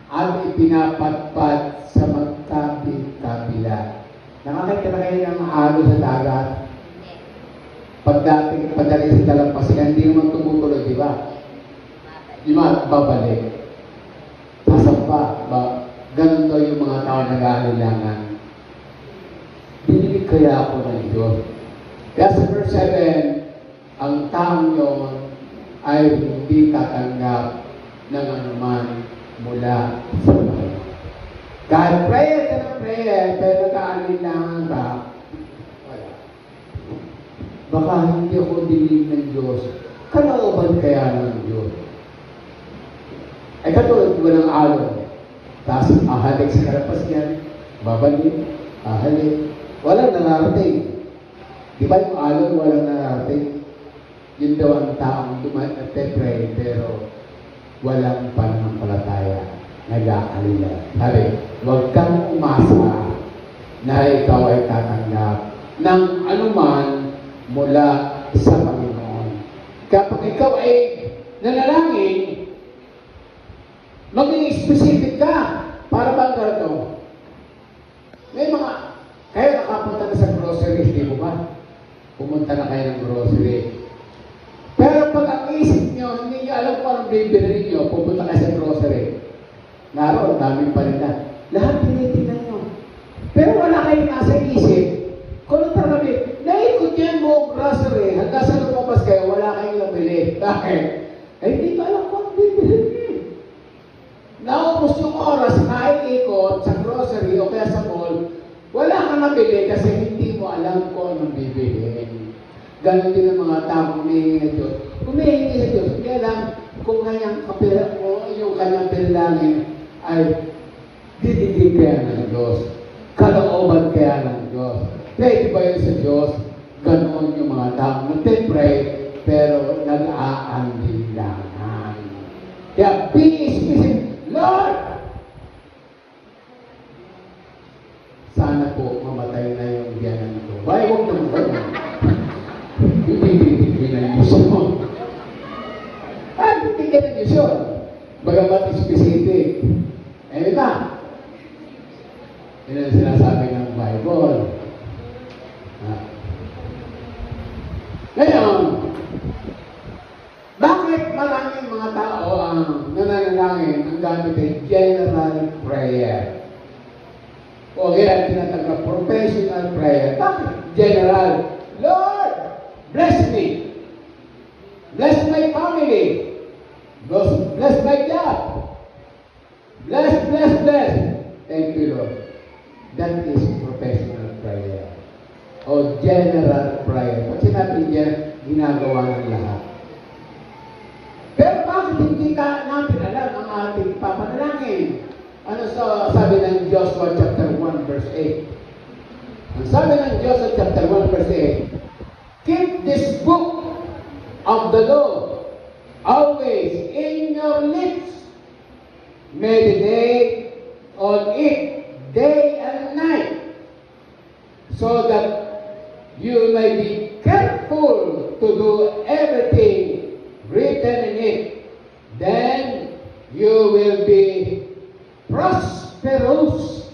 at ipinapatpat sa magkapit-kabila. Nakakita na kayo ng alon sa dagat? Pagdating padali sa dalampasigan, hindi naman tumutuloy, di ba? Di ba? Babalik. Sasampa. Ganun daw yung mga tao nag-aalilangan. Binilig kaya ako ng Diyos. Kaya sa verse 7, ang taong yun ay hindi tatanggap ng anuman mula sa Panginoon. Kahit prayer ka ng prayer, pero nag-aalilangan ka, baka hindi ako dinig ng Diyos. Kalooban kaya ng Diyos? Ay katulad ko ng alon. Tapos ahalik sa karapas yan, babalik, ahalik. Walang nararating. Di ba yung alon walang nararating? Yun daw ang taong pray, pero walang pananampalataya. Nag-aalila. Sabi, huwag kang umasa na ikaw ay tatanggap ng anuman mula sa Panginoon. Kapag ikaw ay nanalangin, maging specific ka para bang ganito. May mga, kayo nakapunta na sa grocery, di mo ba? Pumunta na kayo ng grocery. Pero pag ang isip nyo, hindi nyo alam kung anong bibili nyo, pupunta kayo sa grocery. Naroon, dami pa rin na. Lahat tinitingnan nyo. Pero wala kayong nasa isip. Kung talabi, naikot yan mo grocery, hanggang sa lumabas kayo, wala kayong nabili. Bakit? Eh, hindi ko alam kung anong bibili nyo. Naubos yung oras na ikot sa grocery o kaya sa mall, wala kang nabili kasi hindi mo alam kung anong bibilihin. Ganon din ang mga taong humihingi ng Diyos. Humihingi sa Diyos, hindi alam kung kanyang kapila o yung kanyang bilangin ay dididig kaya ng Diyos. Kalooban kaya ng Diyos. Pwede ba yun sa Diyos? Ganon yung mga taong nagtipray pero nag-aandilangan. Kaya be specific. Lord, Natitigyan ng Diyos yun. Bagamat specific. Eh, ba? Yun ang sinasabi ng Bible. Ngayon, bakit maraming mga tao ang nananalangin ang gamit ay general prayer? O kaya tinatawag professional prayer. Bakit general? Lord, bless me. Bless my family. Bless my job. Bless. Thank you, Lord. That is professional prayer. O general prayer. Pag sinabi niya, ginagawa ng lahat. Pero bakit hindi natin alam ang ating papanalangin? Ano sabi ng Joshua chapter 1 verse 8? Ang sabi ng Joshua chapter 1 verse 8, keep this book of the law always in your lips. Meditate on it day and night, so that you may be careful to do everything written in it. Then you will be prosperous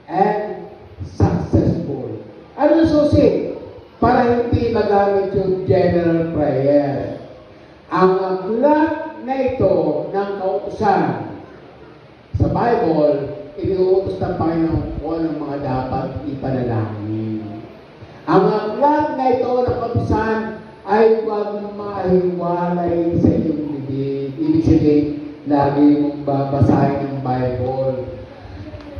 and successful. Ano susi? Para hindi magamit yung general prayer. Ang aklat na ito ng kautusan sa Bible, inuutos ng Panginoon kung ng mga dapat ipanalangin. Ang aklat na ito ng kautusan ay huwag mahiwalay sa iyong bibig. Ibig sabihin, lagi mong babasahin ang Bible.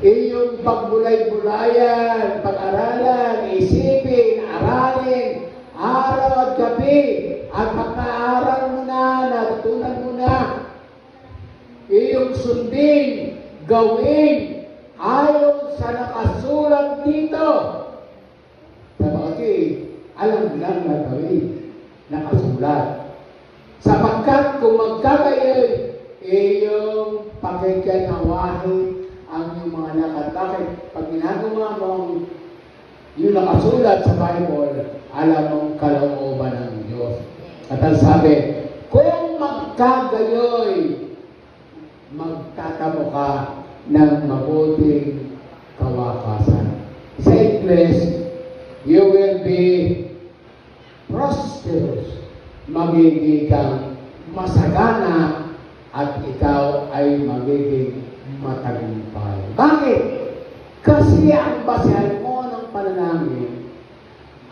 Iyong pagbulay-bulayan, pag-aralan, isipin, aralin, araw at gabi, at pagka-aral mo na, natutunan mo na, iyong sundin, gawin, ayon sa nakasulat dito. Sabagay, alam lang na gawin, nakasulat. Sapagkat kung magkakayoy, iyong pakikinawahin ang iyong mga nakatakit. Pag ginagawa mong yung nakasulat sa Bible, alam mong kalooban ng Diyos. At ang sabi, kung magkagayoy, magtatamo ka ng mabuting kawakasan. Sa English, you will be prosperous. Magiging kang masagana at ikaw ay magiging matagumpay. Bakit? Kasi ang basehan mo ng panalangin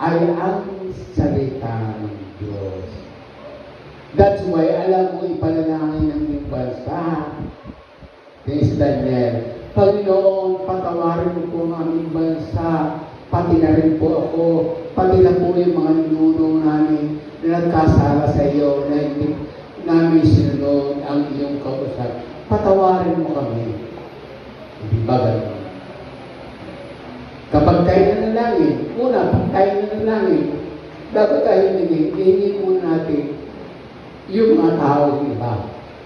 ay ang salita ng Diyos. That's why alam mo ipanalangin ng iyong bansa. This Daniel, Panginoon, patawarin mo po ang aming bansa, pati na rin po ako, pati na po yung mga ninuno namin na nagkasala sa iyo, na hindi namin sinunod ang iyong kausap. Patawarin mo kami. Hindi ba gano'n? Kapag tayo nanalangin, pag tayo nanalangin, dapat tayo hihingi muna natin yung mga tao iba.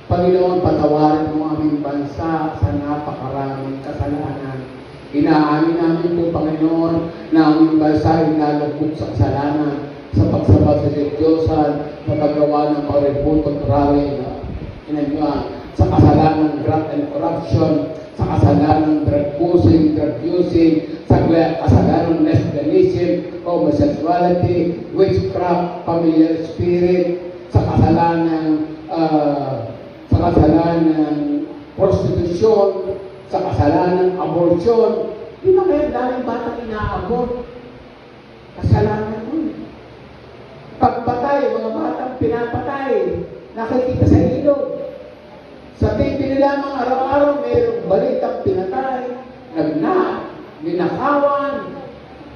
Panginoon, patawarin mo aming bansa sa napakaraming kasalanan. Inaamin namin po, Panginoon, na aming bansa ay nalagpok sa kasalanan, sa pagsabat sa Diyosan, sa paggawa ng mga reputong rally na inanyuan, sa kasalanan ng graft and corruption, sa kasalanan ng drug pushing, drug using, sa kasalanan ng lesbianism, homosexuality, witchcraft, familiar spirit, sa kasalanan prostitution, sa kasalanan abortion. Di ba kaya daming batang ina-abort? Kasalanan mo. Pagpatay, mga batang pinapatay, nakikita sa ilog. Sa TV nila mga araw-araw, mayroong balitang pinatay, ninakawan.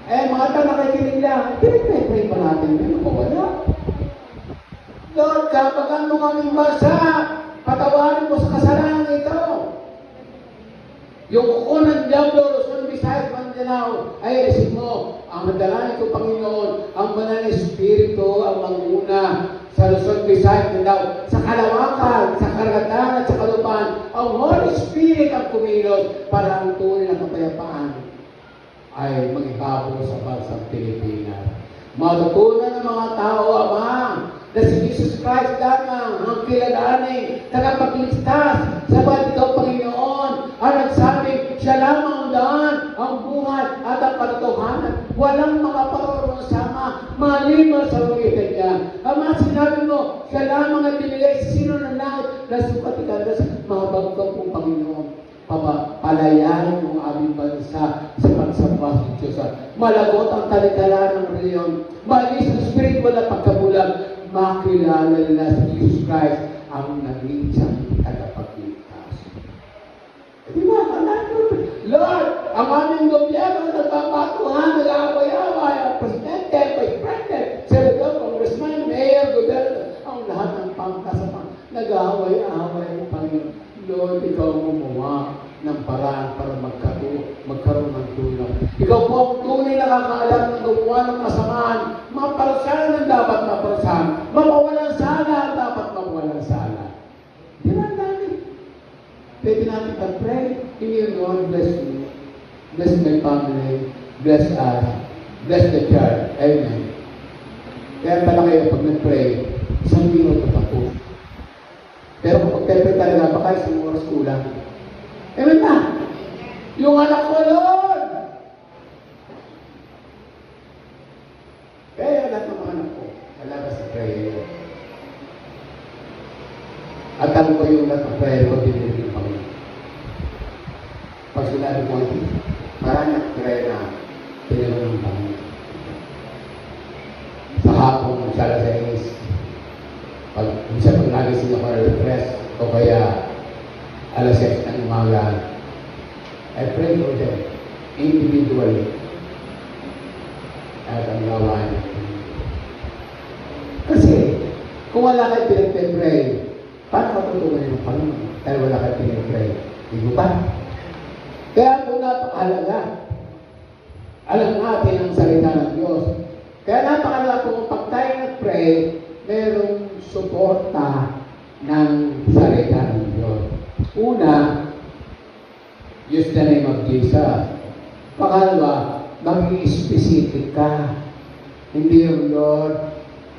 Mga ito nakikinig lang, pinag-pray pa natin, ano ba wala? Lord, kapagan mo kaming bansa, patawarin mo sa kasalanan ito. Yung kuko ng Diablo, Luzon, Visayas, Mindanao, ay isip mo, ang madalangin ko, Panginoon, ang banal na Espiritu, ang manguna sa Luzon, Visayas, Mindanao, sa kalawakan, sa karagatan at sa kalupaan, ang Holy Spirit ang kumilos para ang tunay na kapayapaan ay mag-ihabol sa bansang Pilipinas. Matutunan ng mga tao, Ama, na si Jesus Christ lamang ang kilalanin, tagapagligtas, sabat ikaw, Panginoon, ang nagsabing siya lamang ang daan, ang buhay, at ang katotohanan. Walang makaparoronsama, maliban sa pagitan niya. Ama, sinabi mo, siya lamang ang binigay sa sino na langit, na sukat ikandas, mga bagtong kong Panginoon. Palayain mo ang aming bansa sa pagsamba sa Diyos. Malagot ang talikalan ng reliyon. Malis ang spiritual na pagkabulag. Makilala nila si Jesus Christ ang nag-iisang tagapagligtas. Di ba? Lord, ang aming gobyerno nagpapatuhan, nag-aaway-aaway, ang presidente, vice president, senador, congressman, mayor, gobyerno, ang lahat ng pangkasama, nag-aaway-aaway ang Panginoon. Lord, ikaw gumawa ng paraan para magkaroon ng tulong. Ikaw po ang tunay na kakaalam ng gumawa ng kasamaan. Maparusahan ang dapat maparusahan. Mapawalang sala ang dapat mapawalang sala. Di ba natin? Pwede natin pag-pray. Hindi Lord, bless me. Bless my family. Bless us. Bless the church. Amen. Kaya pala kayo pag nag-pray, isang minuto pa po. Pero kung pag-pray talaga, baka isang oras kulang. Amen na. Yung anak ko, Lord. Kaya lahat ng mga anak ko, talaga sa prayer. At alam ko yung lahat ng prayer ko, dinilin ng Panginoon. Pag sinabi ko, marami ang prayer na tinulong ng Panginoon. Sa hapon, magsala sa inis. Minsan pag nagising ako na refresh, o kaya alas 6 ng umaga, I pray for them individually. At ang gawain. Kasi, kung wala kayo pinag-pray, paano matutunan yung Panginoon? Dahil wala kayo pinag-pray. Hindi ba? Kaya po napakahalaga. Alam natin ang salita ng Diyos. Kaya napakahalaga kung pag tayo nag-pray, mayroong suporta ng salita ng Diyos. Una, use the name of Jesus. Pangalawa, maging specific ka. Hindi yung Lord,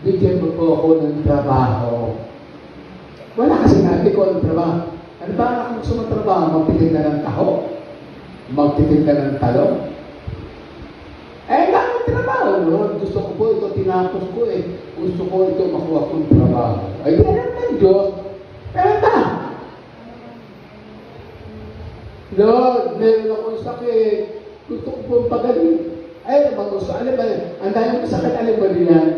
bigyan mo po ako ng trabaho. Wala kasi natin ko ng trabaho. Ano ba kung gusto mo trabaho? Magtitinda ng taho? Magtitinda ng talong? Eh, bakit trabaho, Lord? Gusto ko po ito, tinapos ko eh. Gusto ko ito, makuha kong trabaho. Ay, ganun ng Diyos. Pero Lord, meron akong sakit. Gusto ko pong pagaling. Ay, naman gusto. Alam ba, ang dahil mo sakit, alam ba diyan?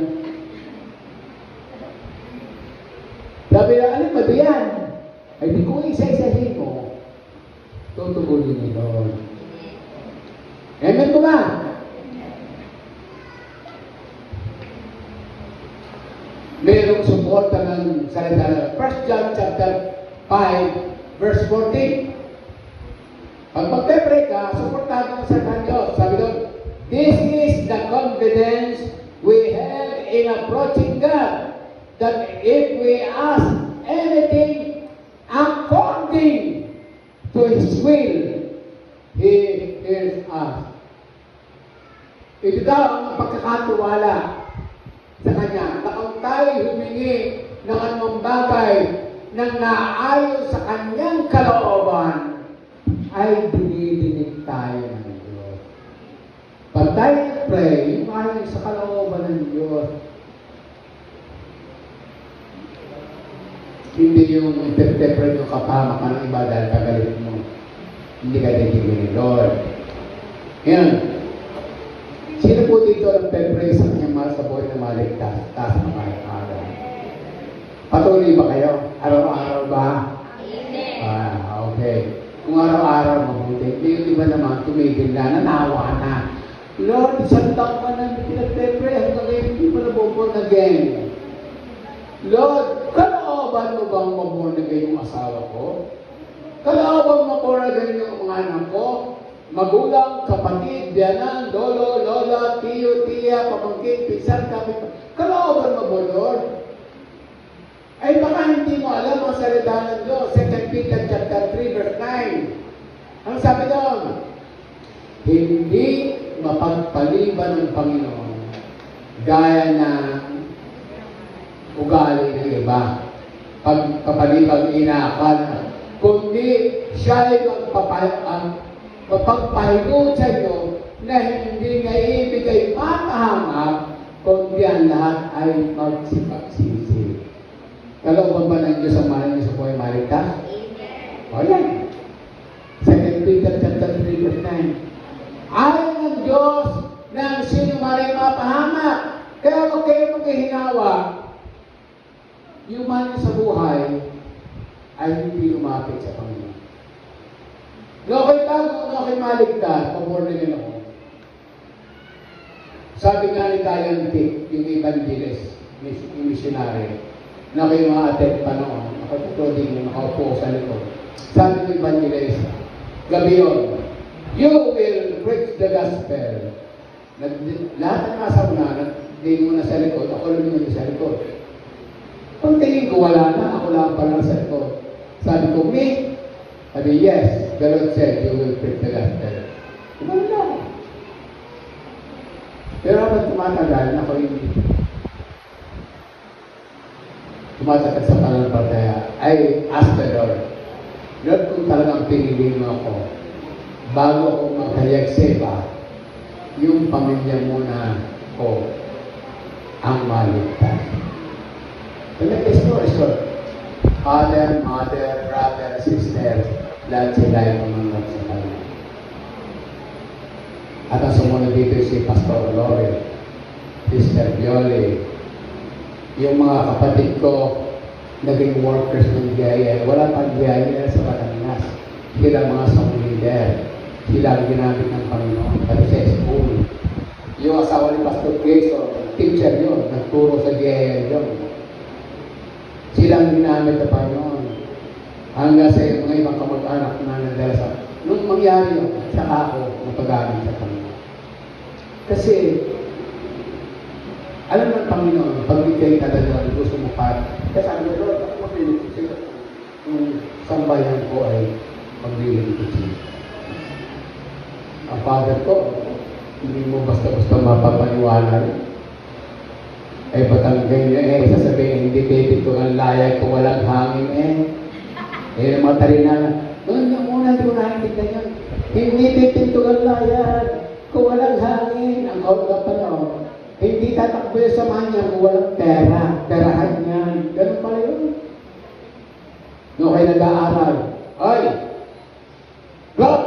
Sabi na, alam ba diyan? Ay, di ko isa-isahin mo. Tutugunin ni Lord. Amen po ba? Merong suporta ng salita. 1 John chapter 5, verse 14. Pag magpe-pray ka, suportahan mo sa Diyos. Sabi doon, this is the confidence we have in approaching God, that if we ask anything according to His will, He hears us. Ito daw ang pagkakatiwala sa Kanya, na kung tayo humingi ng anumang bagay nang naayon sa Kanyang kalooban, ay dinidinig tayo ng Diyos. Pag tayo nag-pray, yung ayon sa kalooban ng Diyos, hindi yung interpret yung kapamakan ng iba dahil kagalit mo. Hindi ka didigin ni Lord. Ngayon, sino po dito ang pray sa kanyang mahal sa buhay na maligtas? Taas ng mga araw. Patuloy ba kayo? Araw-araw ba? Okay. Kung araw-araw mabuti, yung iba naman tumigil na, nanawa na. Lord, isang taon pa na pinag-pray, hanggang ngayon hindi pa nabuborn again. Lord, kalooban mo bang maborn again yung asawa ko? Kalooban mo maborn again yung mga anak ko? Magulang, kapatid, biyanan, lolo, lola, tiyo, tiya, pamangkin, pinsan, kapit. Kalooban mo ba, Lord? Ay baka hindi mo alam ang salita ng Diyos. 2 Peter chapter 3, verse 9. Ang sabi doon, hindi mapagpaliban ng Panginoon gaya ng ugali ng iba. Pagpapalitan inaakala. Kundi siya ay mapagpahingot sa inyo na hindi niya ibigay makahangat, kundi ang lahat ay magsipagsisi. Kalooban ba ng Diyos ang mahal niyo sa buhay maligtas? O yan. 2 Peter chapter 3 verse 9. Ayaw ng Diyos na ang sino man ay mapahamak. Kaya huwag kayo maghihinawa. Yung mahal niyo sa buhay ay hindi lumapit sa Panginoon. Kung ako'y bago, kung ako'y maligtas, pabor na yun ako. Sabi nga ni Diane Tick, yung evangelist, yung missionary, na kayo mga attend pa noon, nakatutuding, nakaupo sa likod. Sabi ng evangelist, gabi yun, you will preach the gospel. Lahat ng nasa una, nagdiin mo na sa likod, ako lang naman sa likod. Pag tingin ko, wala na, ako lang pala sa likod. Sabi ko, me? Sabi, yes, the Lord said, you will preach the gospel. Ano na? Pero habang tumatagal, ako hindi. Tumatagal sa pananampalataya, I ask the Lord, Lord, kung talagang pinili mo ako, bago ako magkayag sa iba, yung pamilya muna ko ang maligtas. To make the story short, father, mother, brother, sister, lahat sila ay pamangat sa kanya. At ang sumunod dito si Pastor Lore, Sister Violi, yung mga kapatid ko, naging workers ng BIA. Wala pang BIA sa Batangas. Sila mga song leader. Sila ang ginamit ng Panginoon para sa school. Yung asawa ni Pastor Jason, teacher yun, nagturo sa BIA yun. Sila ang ginamit ng Panginoon. Hanggang sa mga ibang kamag-anak na nadala sa... Nung mangyari yun, saka ako napagamit sa Panginoon. Kasi, alam ng Panginoon, pag di kayo talaga gusto mo pa, kasi sabi ko, Lord, ako maglilig ko siya. Yung sambayan ko ay maglilig ko siya. Ang father ko, hindi mo basta-basta mapapaniwala. Ay batanggay niya sasabihin, hindi baby ko ang layag kung walang hangin yung mga tarinala, noon yung muna, hindi ko nakikita yun. Hindi pipinto ang layag kung walang hangin. Ang kaunta pa noon, hindi tatakbo yung samahan niya kung walang pera. Perahan niya. Ganun pala yun. Noong kayo nag-aaral, ay, Lord,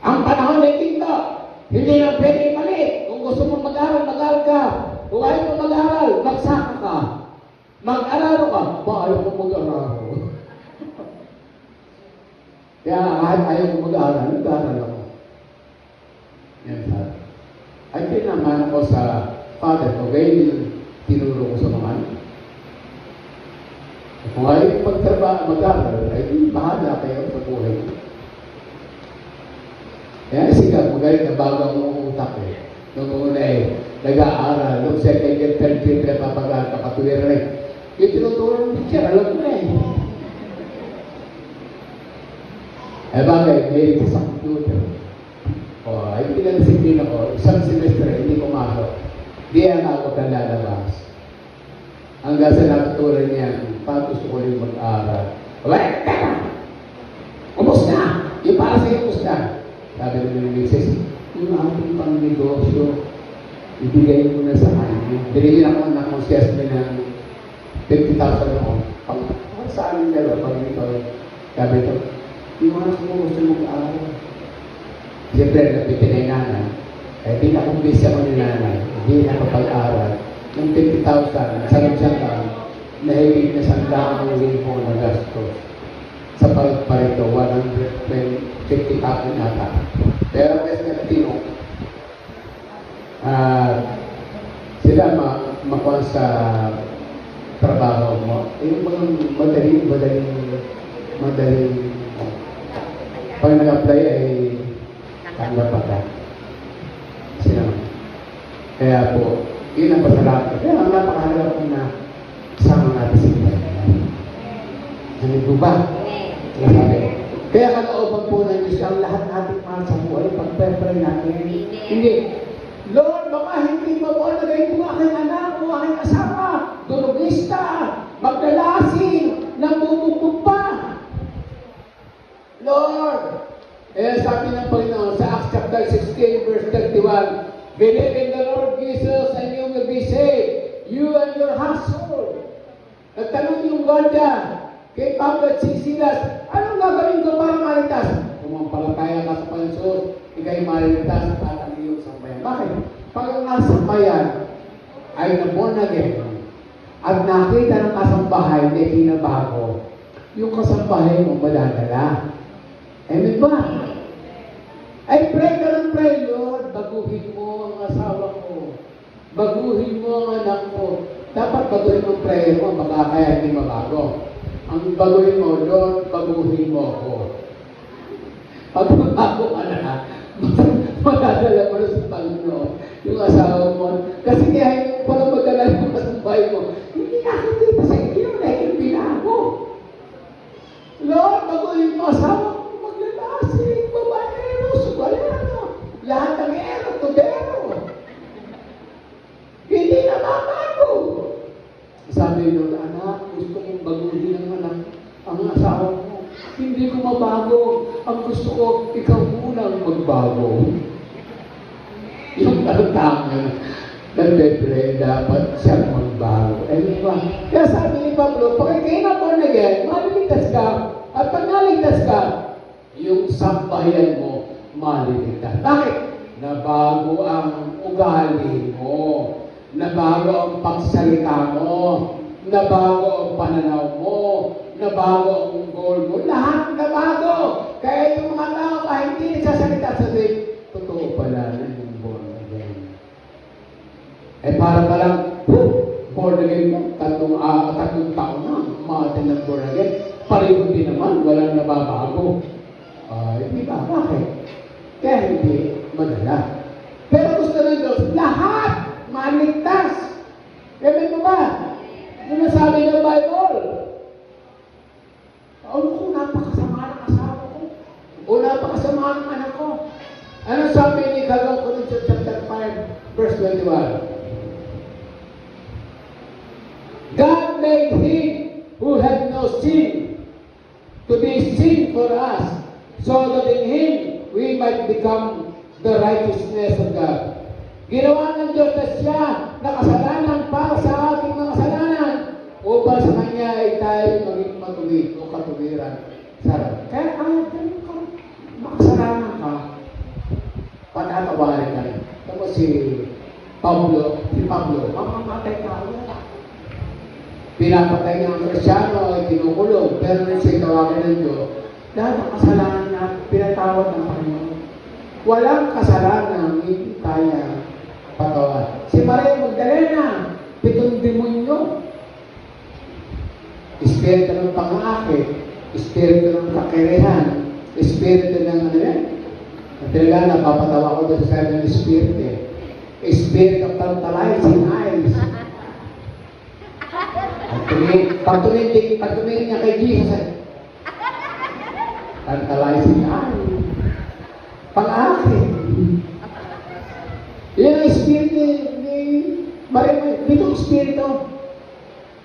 ang panahon ay tinto. Hindi na pwede ipalit. Kung gusto mo mag-aaral, mag-aaral ka. Kung ayaw mo mag-aaral, magsaka ka. Mag-aaral ka. Ba, ayaw mo mag-aaral. Kaya kahit ayaw mo mag-aaral, nag-aaral ako. Yan sabi. Ay pinaman ako sa father ko, gaya tinuro ko sa mga anak. Kung ayaw mo magtrabaho, mag-aaral, ay di bahala kayo sa buhay ko. Kaya siya, magaling na bago ang utak Nung una nag-aaral, nung second year, third year, pinapapag-aaral, kapatuloy rin. Yung tinuturo ng teacher, alam ko na bagay, may sa computer. Ay pinag-disiplina ko, isang semestre, hindi pumasok. Di ang ako na lalabas. Hanggang sa natutunan niya, paano gusto ko rin mag-aaral. Wait, teka! Kumusta? Yung para sa'yo, kumusta? Sabi naman ng misis, yung ating pang negosyo, ibigay mo na sa kanya. Binigyan ako ng consistment ng 50,000 noon. Pag sa amin dalawa, pag ito, sabi ito, yung mga gusto mag-aaral. Siyempre, napitin na nanay. Di na kumbis ako ni nanay. Di na kapag-aaral. Yung 50,000, sarap-sarap lang, nahigit na sandaan ng limpo na gastos. Sa pagparito, 150,000 ata. Pero mas nagtino, sila makuha sa trabaho mo. Yung mga madaling pag nag-apply ay tanggap ka. Sila. Kaya po, yun ang pasalamat ko. Kaya ang napakahalaga po na kasama natin si Panginoon. Ano po ba? Kaya kalooban po ng Diyos ang lahat natin mahal sa buhay, pag-pray natin. Hindi. Lord, baka hindi mo po nagay po aking anak o aking asawa. paglalasing, namumugtog pa. Lord, sabi ng Panginoon sa Acts chapter 16, verse 31, believe in the Lord Jesus and you will be saved, you and your household. Nagtanong yung guardia kay Pablo at si Silas, anong gagawin ko para maligtas? Pumampalataya ka sa Panginoon, ikay maligtas at ang iyong sambayan. Bakit? Pag ang kasambayan ay na-born again at nakita ng kasambahay na kinabago, yung kasambahay mo madadala. Amen ba? I pray ka ng pray, Lord, baguhin mo ang asawa ko. Baguhin mo ang anak ko. Dapat baguhin mo ang prayer mo, baka kaya hindi mabago. Ang baguhin mo, Lord, baguhin mo ako. Pag mabago ka na, madadala mo na sa Panginoon yung asawa mo. Kasi kaya yung pala magdala yung kasambahay mo, hindi nakakita sa inyo na yung binago. Lord, baguhin mo asawa ko. Maglalasing, babaero, sugalero, lahat ng ero, tudero. Hindi na mabago. Sabi nung anak, gusto kong baguhin ang anak, ang asawa mo. Hindi ko mabago. Ang gusto ko, ikaw munang magbago. Yung tama nagbe-pray, dapat siyang magbago. Eh, ba? Kaya sabi ni Pablo, pag kayo na born again, maliligtas ka. At pag naligtas ka, yung sambahayan mo, maliligtas. Bakit? Nabago ang ugali mo. Nabago ang pagsalita mo. Nabago ang pananaw mo. Nabago ang goal mo. Lahat nabago. Kaya yung mga tao kahit hindi nagsasalita sa Diyos, totoo pala na yung born again. Eh para palang, born again mo, tatlong taon na, umatin ng born again. Pareho din naman, walang nababago. Hindi ba? Bakit? Kaya hindi madala. Pero gusto ng Diyos, lahat maligtas. Kaya mo ba? Yung nasabi ng Bible, kung napakasama ng asawa ko, o napakasama ng anak ko. Ano sabi ni Galong Corinthians chapter 5, verse 21? God made him who had no sin to be sin for us, so that in him we might become the righteousness of God. Ginawa ng Diyos na siya na kasalanan para sa ating mga kasalanan upang sa Kanya ay tayo maging matuwid o katuwiran. Sarap. Kaya kahit makasalanan ka, patatawarin ka rin. Tapos si Pablo, mamamatay ka. Pinapatay niya ang Kristyano ay kinukulong, pero rin siya tawagan ng Diyos. Dahil ang kasalanan na pinatawad ng Panginoon. Walang kasalanan hindi kaya patawa. Si Maria Magdalena, 7 demonyo. Espiritu ng pang-aakit, espiritu ng kakirihan, espiritu ng ano yan. At talaga napapatawa ko doon sa ng espiritu. Spirit of tantalizing eyes. Pag tumingin niya kay Jesus, tantalizing eyes. Pang-aakit. Yan ang espiritu ni Maria, itong espiritu.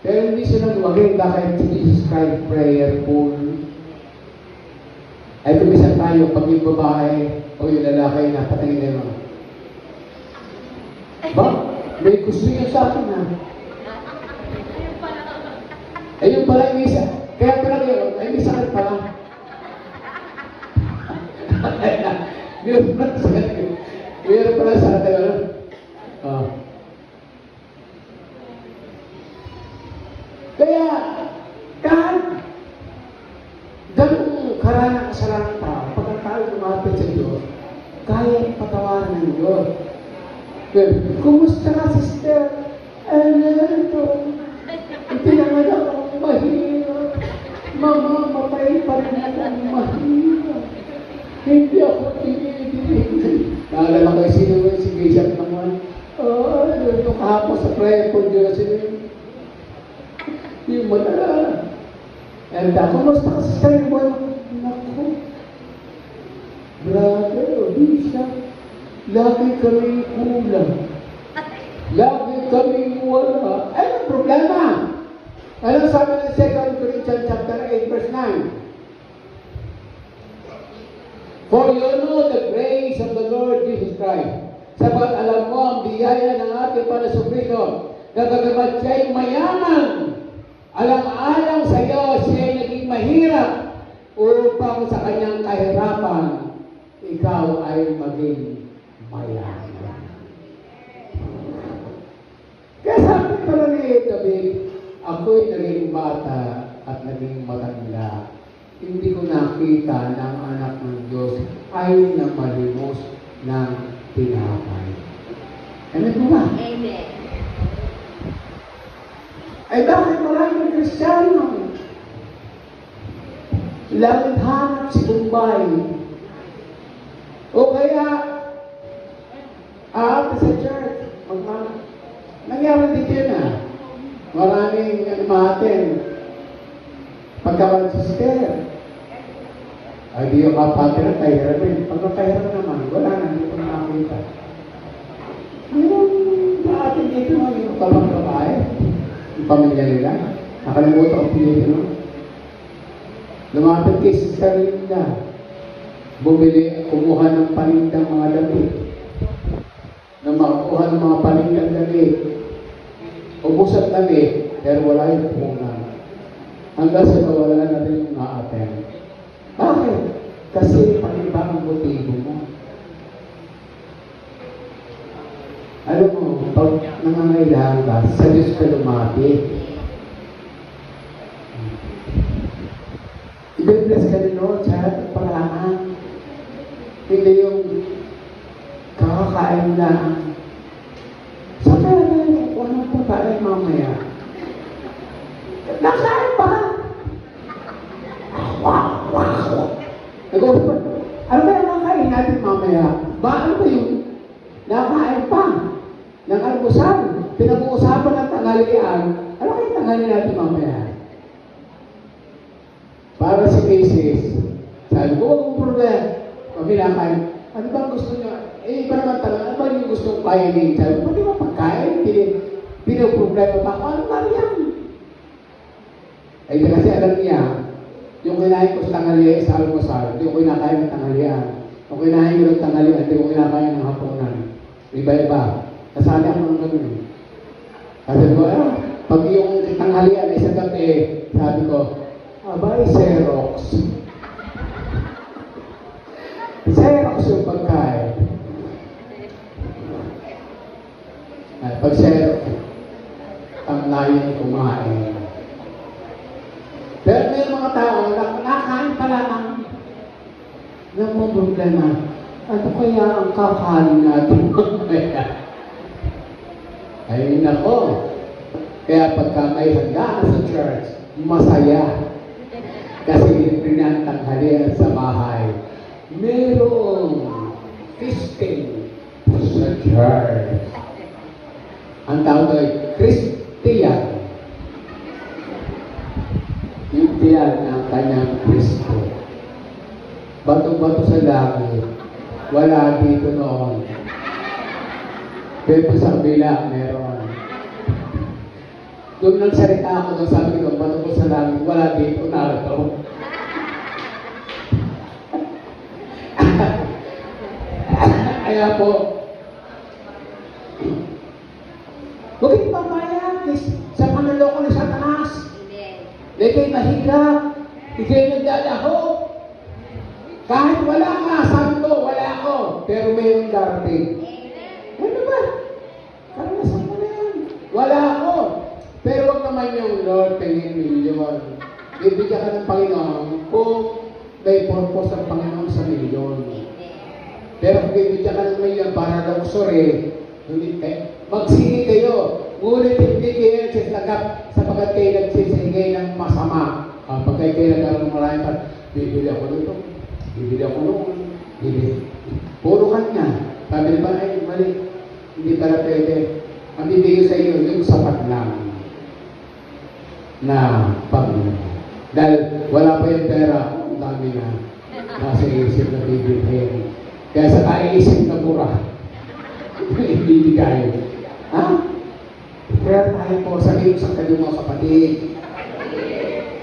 Pero hindi sila lumagay dahil Jesus Christ prayerful. Ay kumisan tayo pag yung babae o yung lalaki na patangin na naman. Ba? May gusto niya sa akin na. Ayun pala yung isa. Kaya pala yun, ay may sakit pala. Meron pala sa atin, ano? Kaya, kahit ganung karanang kasalanan pa, pagka tayo lumapit sa Diyos, kaya ipatawaran ng Diyos. Well, kumusta ka, sister? Ano ito? Ipinanganak akong mahirap. Mamamatay pa rin akong mahirap. Hindi ako tinidilig. Naalala ko sino si Bishop naman. Yung kahapon sa prayer for Diyos, yung madala. And kumusta ka sa sarili mo? Naku, brother o Bishop, lagi kami kulang. Lagi kami wala. Ay, ang problema. Ano sabi ng 2 Corinthians chapter 8, verse 9? For you know the grace of the Lord Jesus Christ. Sabat alam mo ang biyaya ng ating Panginoon na bagamat siya'y mayaman, alang-alang sa iyo, siya'y naging mahirap upang sa kanyang kahirapan, ikaw ay maging mayaman. Kaya sabi pala ni David, ako'y naging bata at naging matanda. Hindi ko nakita na ang anak ng Diyos ay namalimos ng tinapay. Ano po ba? Amen. Ay bakit maraming Kristiyano? Laging hanap si Bombay. O kaya, aapi sa church. Nangyari dito yun ah. Maraming mahatin. Pagkawan sister. Ay di yung kapatid na kahirap rin. Pag nakahirap naman, wala na, hindi ko nakakita. Mayroon natin dito yung kalong babae. Yung pamilya nila. Nakalimutan ko pinili, no? Lumapit kay Sister Linda. Bumili, kumuha ng panindang mga damit. Na makuha ng mga panindang damit. Ubus at damit, pero wala yung punan. Hanggang sa nawala na rin yung naaten. Bakit? Kasi paniba ang motibo mo. Alam mo, pag nangangailangan ka, sa Diyos ka lumapit. I-bless ka rin, Lord, sa lahat ng paraan. Hindi yung kakakain lang. Sa kaya na yung unang pagkain mamaya. Nakain pa! Nag-uusap, ano ba yung nakain natin mamaya? Ba, ano ba yung nakain pa? Ng almusal, pinag-uusapan ng tanghalian, ano kayo tanghali natin mamaya? Para si Mrs. Sabi ko, huwag mong problema. Pag pinakain, ano ba gusto niya? Eh, iba naman talaga, ano ba yung gustong kainin? Sabi ko, pati ba pagkain? Pinoproblema pa ako, ano ba yan? Ay, kasi alam niya, yung kinain ko sa tanghalian sa almusal, hindi ko kinakain ng tanghalian. Yung kinain ko ng tanghalian, hindi ko kinakain ng hapunan. Iba-iba. Kasali ako ng ganun. Kasi ko, pag yung tanghalian ay sa gabi, sabi ko, abay, Xerox. Xerox yung pagkain. Ay, pag Xerox, tanglayin kumain. Pero may mga tao na nakakain pala ng mga problema. Ano kaya ang kakain natin? Ay, nako. Kaya pagka may handa sa church, masaya. Kasi pinantanghalian sa bahay. Merong feasting sa church. Ang tawag ay Christian. Yung tiyan ang kanyang Kristo. Bato-bato sa langit. Wala dito noon. Pero sa kabila, meron. Doon nagsalita ako, doon sabi ko, bato-bato sa langit. Wala dito, narito. Kaya po, huwag kayong papayag sa panaloko ni Satanas. Hindi kayo mahirap. Hindi kayo nagdalaho. Kahit wala ka, sabi ko, wala ako. Pero mayroong darating. Ano ba? Karanasan mo na yan. Wala ako. Pero wag naman yung Lord, tingin milyon. Bibigyan ka ng Panginoon kung may purpose ang Panginoon sa milyon. Pero kung bibigyan ka ng milyon para lang sorry, magsige kayo. Ngunit hindi kayo nagsisagap sapagkat kayo nagsisigay ng masama. Pag kayo nagkaroon ng maraming pa, bibili ako nito, bibili ako noon, bibili. Puro kanya. Sabi ba, ay mali, hindi pala pwede. Ang bibigay sa iyo, yung sapat lang na Panginoon. Dahil wala pa yung pera, ang dami na nasa isip na bibigay. Kaya sa kaiisip na mura, ibibigay. Ha? Kaya tayo po sa iyo sa kanyang mga kapatid.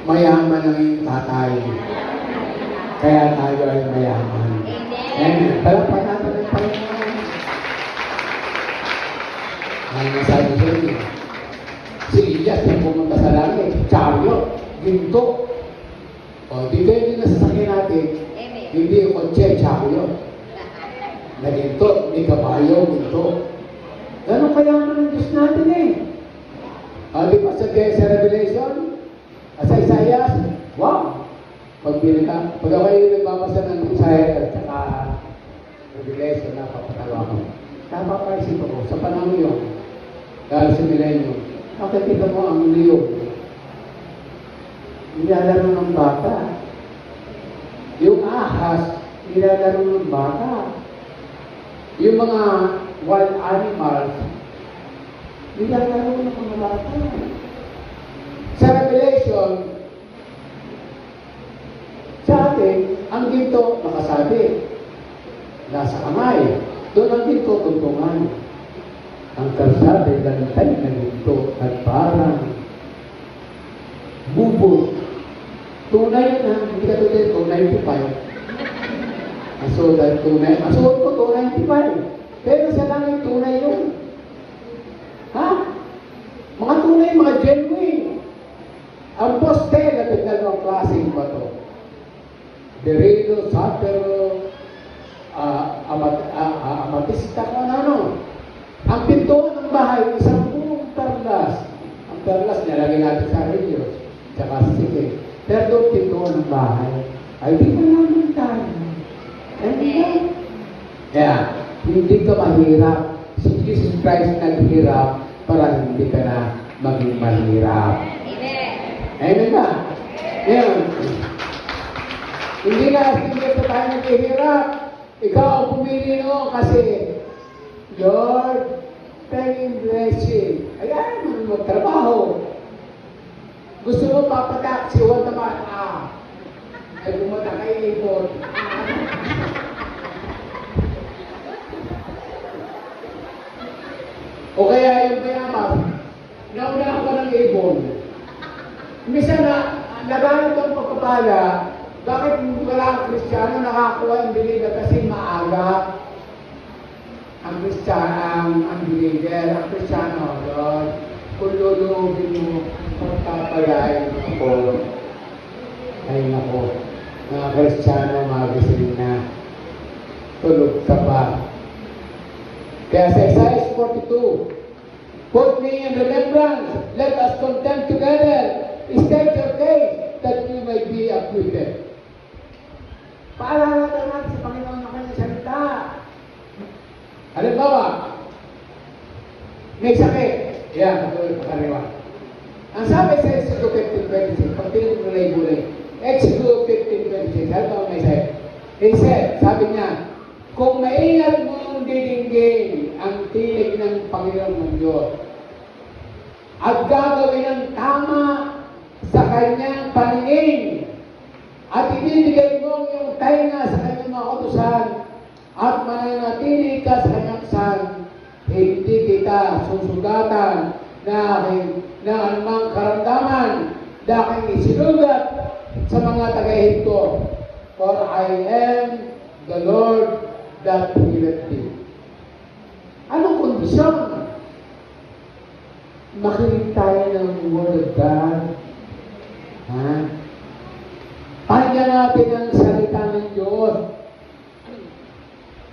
mayaman ang iyong tatay. Kaya tayo ay mayaman. Amen. Palakpan natin ang Panginoon. Ang nasabi sa inyo, si Elias yung pumunta sa langit, chariot, ginto. O, dito yung nasasakyan natin, hindi yung kotse, chariot. Na ginto, may kabayo, ginto. Ganun kayaman ang Diyos natin eh. Di ba sa Revelation? Sa Isaiah, wow! Pag ako yung nagbabasa ng Isaiah at saka Revelation, napapatawa ko. Napapaisip ako, sa panahon yun, dahil sa milenyo, makikita mo ang leon. Nilalaro ng bata. Yung ahas, nilalaro ng bata. Yung mga wild animals, nilalaro ng mga bata. Sa Revelation, sa atin, ang ginto nakasabi. Nasa kamay. Doon ang ginto tuntungan. Ang kalsabi, gantay na ginto at parang bubos. Tunay na, hindi ka tunay, 295. Masuot ko 295. Pero sa langit, tunay yun. Ha? Mga tunay, mga genuine. Ang poste na tignan mo ang klaseng bato. Berilo, sapero, amatista, ano. Ang pintuan ng bahay, isang buong perlas. Ang perlas, nilagay natin sa radios, tsaka sa sige. Pero doon pintuan ng bahay, ay di ko naman tayo. Amen. Kaya, hindi ka mahirap. Si Jesus Christ naghirap para hindi ka na maging mahirap. Amen ba? Ngayon, hindi pa tayo naghihirap. Ikaw ang pumili noon kasi, Lord, thank blessing. Ayan, magtrabaho. Gusto mo papatak si Juan naman, ay bumata kay Ibon. O kaya yung mayaman, nauna ka ng Ibon. Misa na, nagalit ang pagpapala, bakit wala ang Kristiyano nakakuha ang believer kasi maaga ang Kristiyano, ang believer, ang Kristiyano, Lord, kung lulubin mo, magpapalain ako. Ay nako, mga Kristiyano, magising na, tulog ka pa. Kaya sa Isaiah 42, put me in remembrance, let us contend together, state your case, that you may be acquitted. Paalala natin sa Panginoon ng kanyang salita. Halimbawa, may sakit. Yan, patuloy pa kariwa. Ang sabi sa Exodus 15:26, pag tinulay-bulay, Exodus 15:26, halimbawa may sakit. He said, sabi niya, kung maingat mong didinggin ang tinig ng Panginoon ng Diyos at gagawin ang tama sa kanyang paningin at ibibigay mo ang iyong tainga sa kanyang mga utusan at mananatili ka sa kanyang san, hindi kita susugatan na anumang karamdaman na aking isinugat sa mga taga-Ehipto. For I am the Lord that healeth thee. Anong kondisyon? Makinig tayo ng Word of God. Ha? Pakinggan natin ang salita ng Diyos.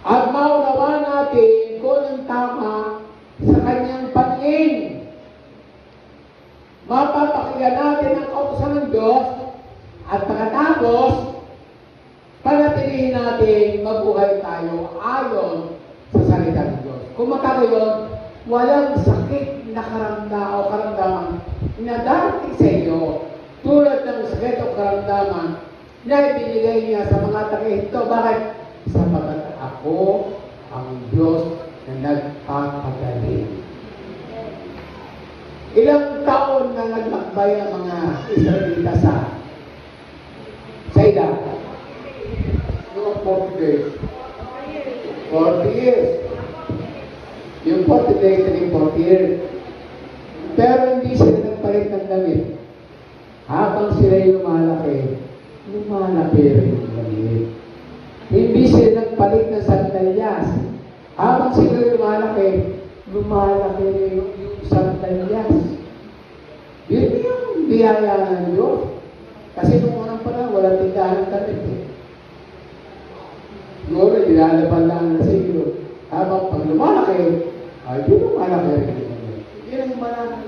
At maunawa natin kung ang tama sa kanyang paningin. Mapapakinggan natin ang kautusan ng Diyos at pagkatapos, panatilihin natin mabuhay tayo ayon sa salita ng Diyos. Kung makagayon, walang sakit na karamdaman na darating sa iyo tulad ng sakit o karamdaman na ibinigay niya sa mga taga-Ehipto. Bakit? Sapagat ako ang Diyos na nagpapagaling. Ilang taon na naglakbay ang mga Israelita sa Iraq? Mga 40 days. 40 years. Yung 40 days naging 40 years. Pero hindi sila nagpalit ng damit. habang sila'y lumalaki, lumalaki rin yung maliit. Hindi sila nagpalit ng sandalyas. Habang sila'y lumalaki, lumalaki rin yung sandalyas. Yun yung biyaya ng Diyos. Kasi nung unang panahon, walang tindahan ng damit eh. Siguro, nilalaban lang na siguro. Habang pag lumalaki, ay di lumalaki rin yung damit. Yun ang malaki.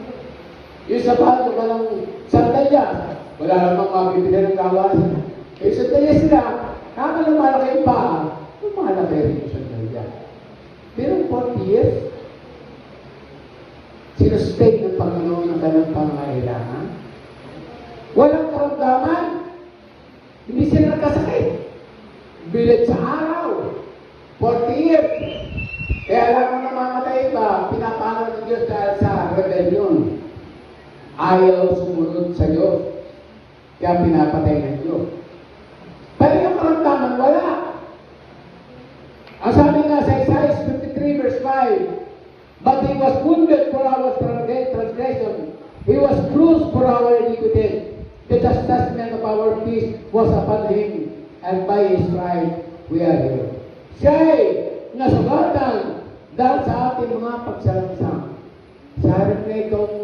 Yung sapato ka ng sandalyas, wala namang mabibili ng gawasan. Eh, sandalyas sila, habang lumalaki yung paa, lumalaki rin yung sandalyas. Pero 40 years, sinustain ng Panginoon ng kanyang pangailangan. Walang karamdaman. Hindi sila nagkasakit. Bilit sa araw. 40 years. Kaya alam mo namamatay ba, pinapalo ng Diyos dahil sa rebellion. Ayaw sumunod sa Diyos. Kaya pinapatay ng Diyos. Pero yung karamdaman, wala. Ang sabi nga sa Isaiah 53 verse 5, but He was wounded for our transgression. He was bruised for our iniquity. The chastisement of our peace was upon Him, and by His stripes we are healed. Siya'y nasugatan dahil sa ating mga pagsalangsang. Sa harap na itong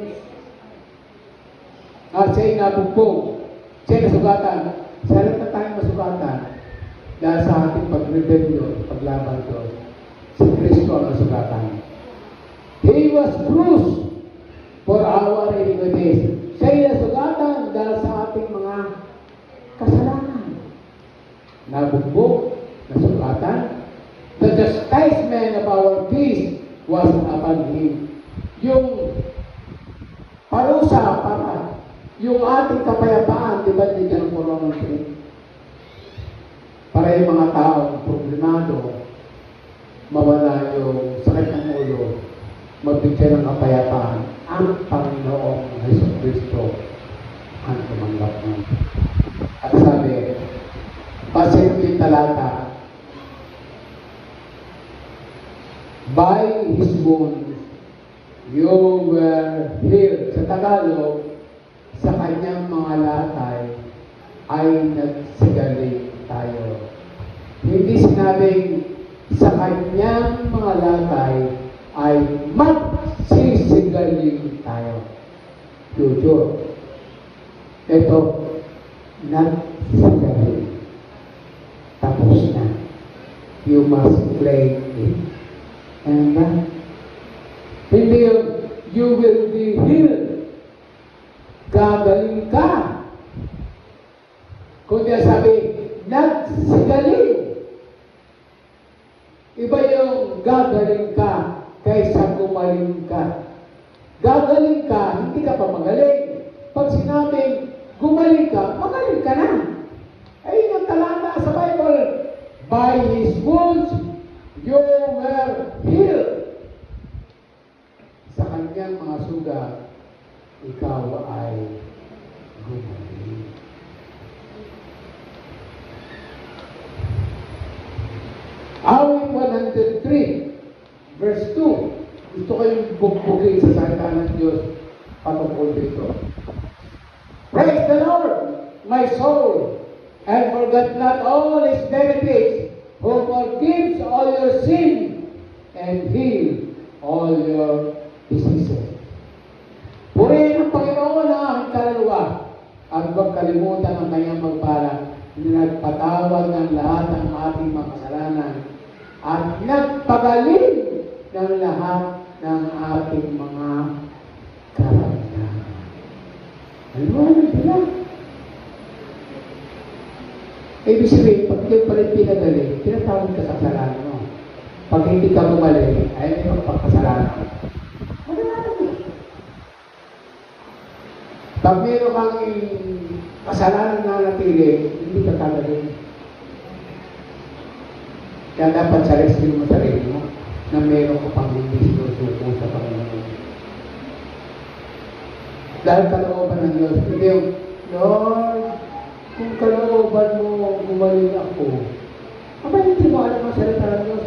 siya'y nabugbog, siya'y nasugatan. Sa harap na tayong masugatan dahil sa ating pag-rebellion, paglaban Diyos. Si Kristo ang nasugatan. He was bruised for our iniquities. Siya'y nasugatan dahil sa ating mga kasalanan. Nabugbog, nasugatan. The chastisement of our peace was upon Him. Yung parusa para yung ating kapayapaan, di ba dito ng Romans 3? Para yung mga taong problemado, mawala yung sakit ng ulo, magbigay ng kapayapaan, ang Panginoong Jesucristo ang tumanggap mo. At sabi, pasin yung talata, by His wounds, you were healed. Sa Tagalog, sa kanyang mga latay, ay nagsigaling tayo. Hindi sinabing, sa kanyang mga latay, ay magsisigaling tayo. Future. Ito, nagsigaling. Tapos na. You must claim it. And hindi yung, you will be healed. Gagaling ka. Kung niya sabi, nagsigaling. Iba yung gagaling ka kaysa gumaling ka. Gagaling ka, hindi ka pa magaling. Pag sinabing gumaling ka, magaling ka na. Ay, yung talata sa Bible, by His wounds, you were healed. Sa kanyang mga sugat, ikaw ay gumaling. Awit 103, verse 2. Gusto kayong bugbugin sa salita ng Diyos patungkol dito. Praise the Lord, my soul, and forget not all His benefits, who forgives all your sin and heal all your diseases. Purihin ang Panginoon ang aking kaluluwa at huwag kalimutan ang kanyang magpala na nagpatawad ng lahat ng ating mga kasalanan at nagpagaling ng lahat ng ating mga karamdaman. Ano sila? Ibig sabihin, pag yung pala pinagaling, tinatawag ka sa kasalanan mo. Pag hindi ka gumaling, ay may magpapasalanan. Pag meron kang kasalanan na natili, hindi ka kagaling. Kaya dapat sarisin mo sarili mo na meron ka pang hindi sinusuko sa Panginoon. Dahil kalooban ng Diyos, hindi yung, Lord, kung kalooban mo, gumaling ako. Aba, hindi mo alam ang salita ng Diyos.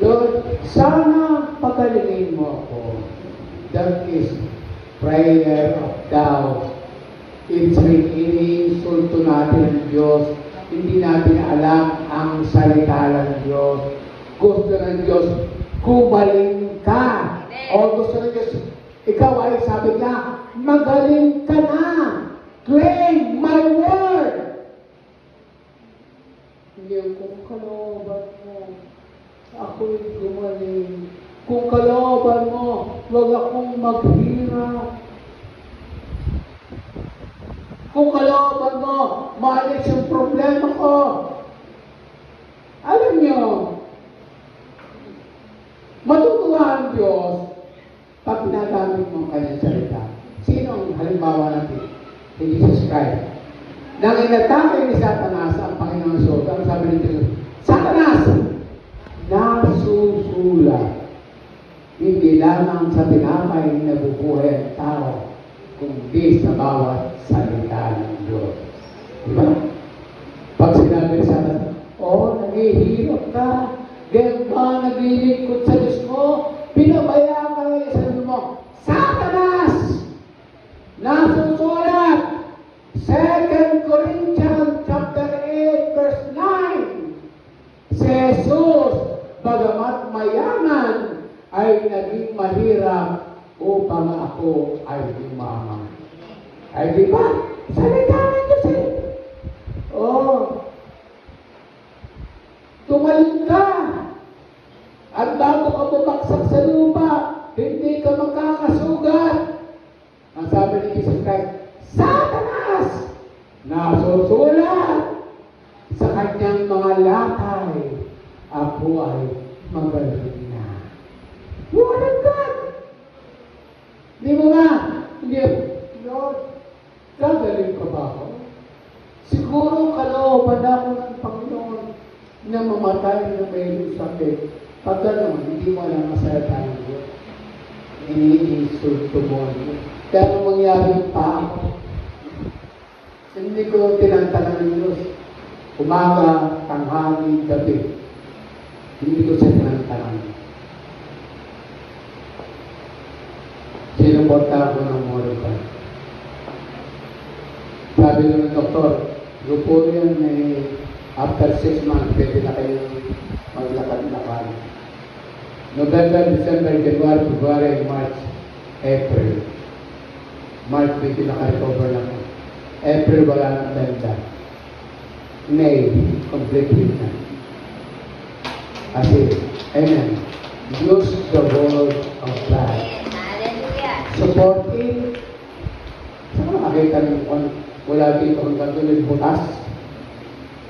Lord, sana pagalingin mo ako. That is prayer of doubt. iniinsulto natin ang Diyos. Hindi natin alam ang salita ng Diyos. Gusto ng Diyos, gumaling ka. O gusto ng Diyos, ikaw ay sabi niya, magaling ka na. Claim my word. Hindi kung kalooban mo, ako'y gumaling. Kung kalooban mo, huwag akong maghirap. Kung kalooban mo, maalis yung problema ko. Alam niyo, matutuwa ang Diyos pag ginagamit mo ang kanyang salita. Sino ang halimbawa natin? Si Jesus Christ. Nang inatake ni Satanas ang Panginoon Jesus, ang sabi ni Jesus, Satanas, nasusulat. Hindi lamang sa tinapay nabubuhay ang tao, kundi sa bawat salita ng Diyos. Diba? Pag sinabi sa atin, naghihirap ka, ganyan ba naglilingkod sa Diyos mo, pinabayaan ka rin sa Diyos mo, Satanas! Nasusulat! 2 Corinthians chapter 8, verse 9. Si Jesus, bagamat mayaman, ay naging mahirap upang ako ay yumaman. Ay di ba? Salita ng Diyos eh. Tumaling ka. At bago ka bumagsak sa lupa, hindi ka makakasugat. Ang sabi ni Jesus Christ, Satanas! Nasusulat sa kanyang mga latay, ako ay magaling na. Word of God! Di mo ba? Hindi, Lord, gagaling ka ba ako? Siguro kalooban ako ng Panginoon na mamatay na may sakit. Pag gano'n, hindi mo lang masalita ng Diyos. Iniinsulto mo. Kaya nung mangyari pa ako, hindi ko tinantanan ng Diyos. Umaga, tanghali, gabi. Hindi ko siya tinantanan. Sinuporta ako ng Morica. Sabi ng doktor, grupo yan after 6 months, pwede na kayo maglakad-lakad. November, December, January, February, March, April. March, pwede naka-recover na ako. April, wala nang benda. May, completely na. Kasi, amen. Use the word of God. Supporting. Saan ka nakakita ng wala dito hanggang tuloy butas?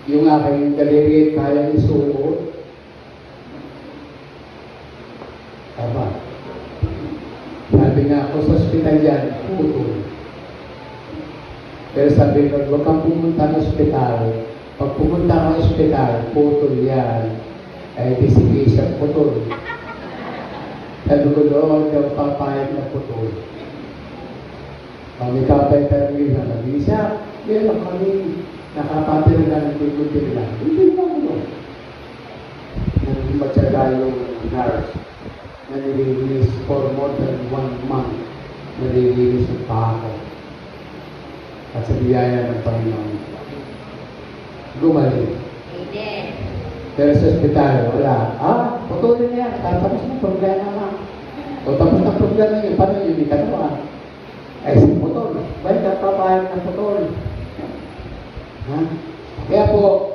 Yung aking daliri kaya isuot. Tama. Sabi nga ako sa ospital yan, putol. Pero sabi ko, huwag kang pumunta ng ospital. Pag pumunta ng ospital, putol yan. Ay, disibisang putol. Sabi ko doon, yung papayag na putol. Kami kapay termin na nag-isa, meron kami nakapatiraga ng tingkod nila. Hindi mo ano. Nang matyaga yung nurse na nililinis for more than 1 month. Nililinis ang pako. At sa biyaya ng Panginoon. Gumaling. Amen. Pero sa ospital, wala. Putulin niya. Tapos na problema na. O tapos na problema niya. Paano yun? Hindi katuwa. Ay, si putol. Ba't napapayag ng putol? Ha? Kaya po,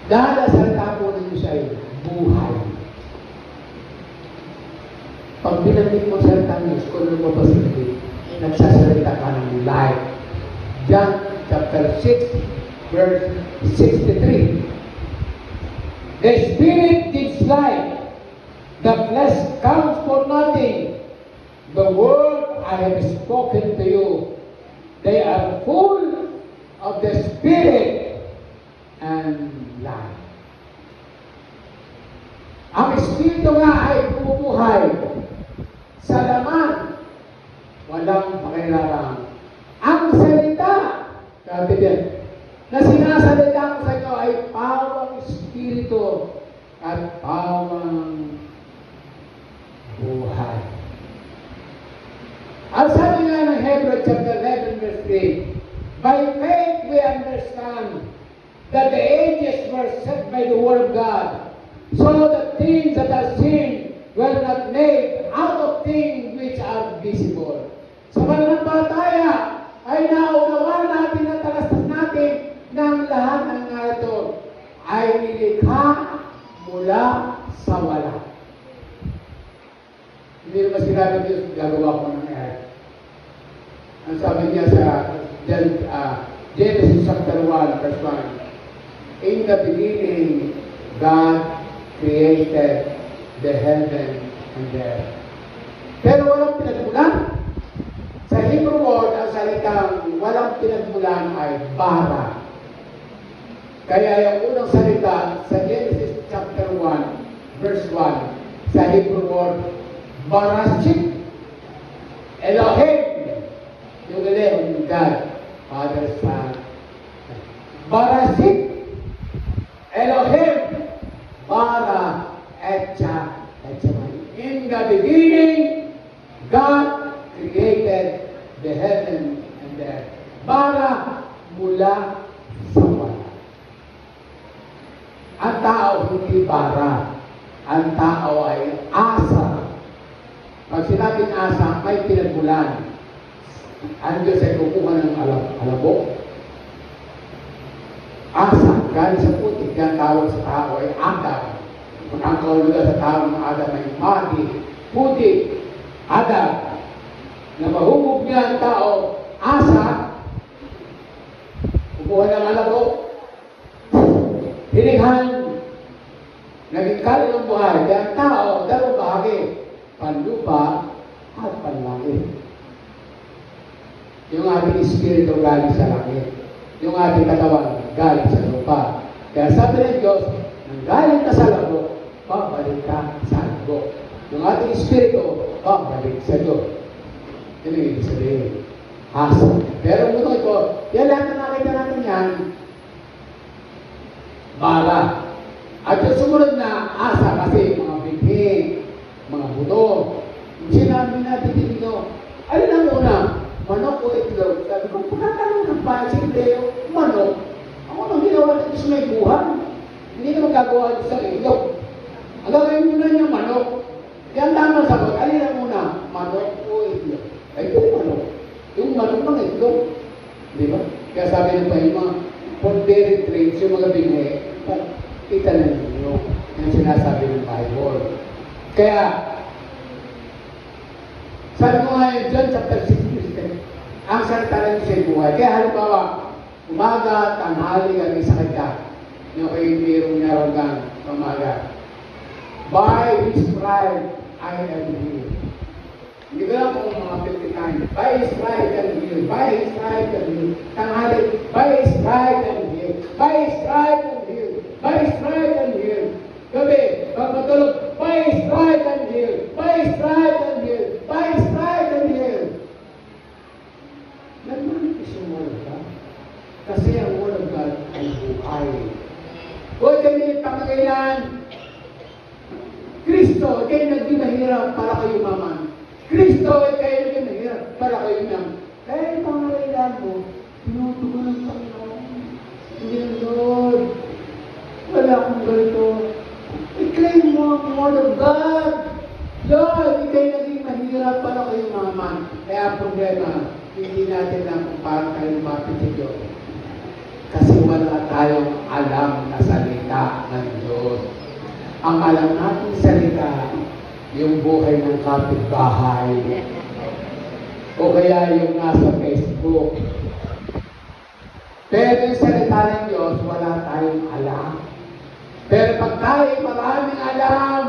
dahil ang salita po ng Diyos ay buhay. Pag binanggit mo salita ng Diyos, kung lumabas hindi, nagsasalita ka ng life. John chapter 6, verse 63. The Spirit gives life. The flesh counts for nothing. The word I have spoken to you, they are full of the Spirit and life. Ang Espiritu nga ay bumubuhay sa laman, walang pakilalang. Ang salita, sabi din, na sinasalita ko sa inyo ay pawang Espiritu at pawang buhay. Ang sabi nga ng Hebrews chapter 11, verse 3. By faith we understand that the ages were set by the word of God, so that things that are seen were not made out of things which are visible. Sa pananampalataya ay naunawaan natin at talastas natin na ang lahat ng ito ay nilikha mula sa wala. Hindi naman sinabi Diyos, gagawa ko ng earth. Ang sabi niya sa Genesis chapter 1, verse 1, in the beginning, God created the heaven and the earth. Pero walang pinagmulan. Sa Hebrew word, ang salitang walang pinagmulan ay bara. Kaya yung unang salita sa Genesis chapter 1, verse 1, sa Hebrew word, Barashit, Elohim, yung Elohim, God, Father, Son. Barashit, Elohim, Bara, Etcha, in the beginning, God created the heaven and the earth. Bara, mula sa wala. Ang tao hindi bara. Ang tao ay asa. Pag sinabing asa, may pinagmulan. Ang Diyos ay kukuha ng alabok. Asa, galing sa putik, yan tawag sa tao ay Adam. Ang kaulugan sa tao ng Adam ay mati, putik, Adam. Na mahubog niya ang tao, asa, kukuha ng alabok, hiningan, naging kali ng buhay. Kaya ang tao, dalawang bahagi, panlupa at panlangit. Yung ating espiritu galing sa langit. Yung ating katawan galing sa lupa. Kaya sabi ng Diyos, nang galing ka sa labok, babalik ka sa labok. Yung ating espiritu, babalik sa Diyos. Yun ang ibig sabihin. Asa. Pero muna ito, yan lahat na nakita natin yan, bara. At yung sumunod na asa kasi mga bighi, mga buto. Sinabi natin dito, alin ang una? Manok o itlog? Sabi ko, pagkatanong ng pansin, Leo, manok. Ako nang ginawa natin sa may buhay. Hindi naman gagawa sa itlog. Ang gagawin muna niya manok. Yan tama sagot, alin ang una? Manok o itlog? Ay, ito yung manok. Yung manok ng itlog. Di ba? Kaya sabi ng pa yung mga poultry trains, yung mga bighe, kita na ninyo yung sinasabi ng Bible. Kaya, sabi ko nga yun, John chapter 6, ang salita na yun sa buhay. Kaya halimbawa, umaga, tanghali, gabi sa kanya, yung kayo mayroong nararamdaman umaga. By His stripes, I am healed. Hindi ko lang kung mga 50 times. By His stripes, I am healed. By His stripes, I am healed. Tanghali, by His stripes, I am healed. By His stripes, I am healed. By His stripes, I am healed. Gabi, pag matulog, by His stripes, I am healed. By His stripes, I am healed. By His stripes, I am healed. Nagmanipis yung Word of God. Kasi ang Word of God ay buhay. Huwag kami pangangailan. Kristo, kayo naging mahirap para kayo maman. Kristo, kayo naging mahirap para kayo nang. Kaya yung pangangailan mo, tinutugon ng Panginoon. Hindi ng Lord. Wala akong ganito. I-claim mo ang Word of God. Lord, kayo naging mahirap para kayo maman. Kaya ang problema, hindi natin lang kung paano tayo lumapit sa Diyos. Kasi wala tayong alam na salita ng Diyos. Ang alam natin salita, yung buhay ng kapitbahay. O kaya yung nasa Facebook. Pero yung salita ng Diyos, wala tayong alam. Pero pag tayo maraming alam,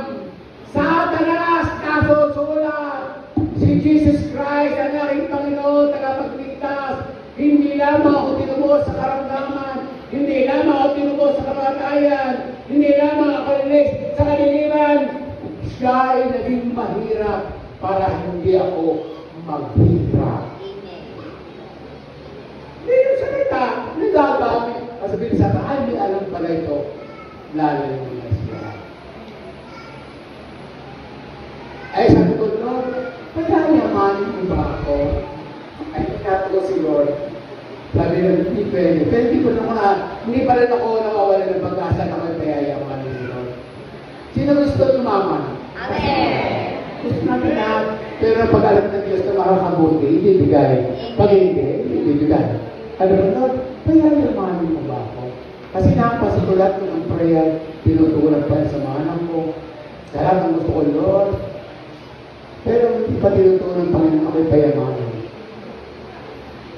Satanas, kasusulat, si Jesus Christ, ang aking Panginoon, tagapagligtas, hindi lamang ako tinubos sa karamdaman, hindi lamang ako tinubos sa kamatayan, hindi lamang ako linis sa kaliliman. Siya ay naging mahirap para hindi ako maghirap. Hindi yung salita, nagagamit. Kasabihin sa tahan, may alam pala ito, lalo yung mga siya. Ay, sabi ko, Lord, pagkayamanin mo ba ako? Ay, Lord. Sabi na, hindi pwede. Pero hindi pa rin ako nawawala ng pag-asa na ako'y payayamanin ni Lord. Sino gusto tumaman? Amen. Gusto natin na, pero pag alam ng Diyos na makakabuti, ibibigay. Pag hindi, ibibigay. Ano ba, Lord, payayamanin mo ba ako? Kasi nakapasulat ko ng prayer, tinutulan pa sa mga anak ko. Sa lahat ng gusto ko, Lord. Pero hindi pa tinutulan ng Panginoon ako'y payamanin.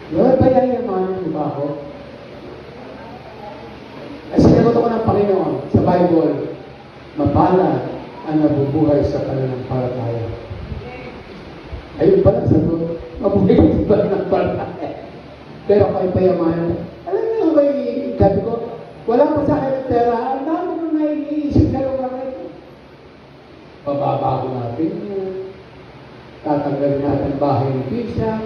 Lord, payayamanin mo ba ako? Ay sinagot ako ng Panginoon sa Bible, mapalad ang nabubuhay sa pananampalataya. Ayun pala, sagot, mabuhay sa pananampalataya. Pero kayo payamanin. Alam niyo, sabi ko, wala pa sa akin ng pera, ang dami ko na iniisip na lugar na ito. Pababago natin yun. Tatanggalin natin bahay ng pizza.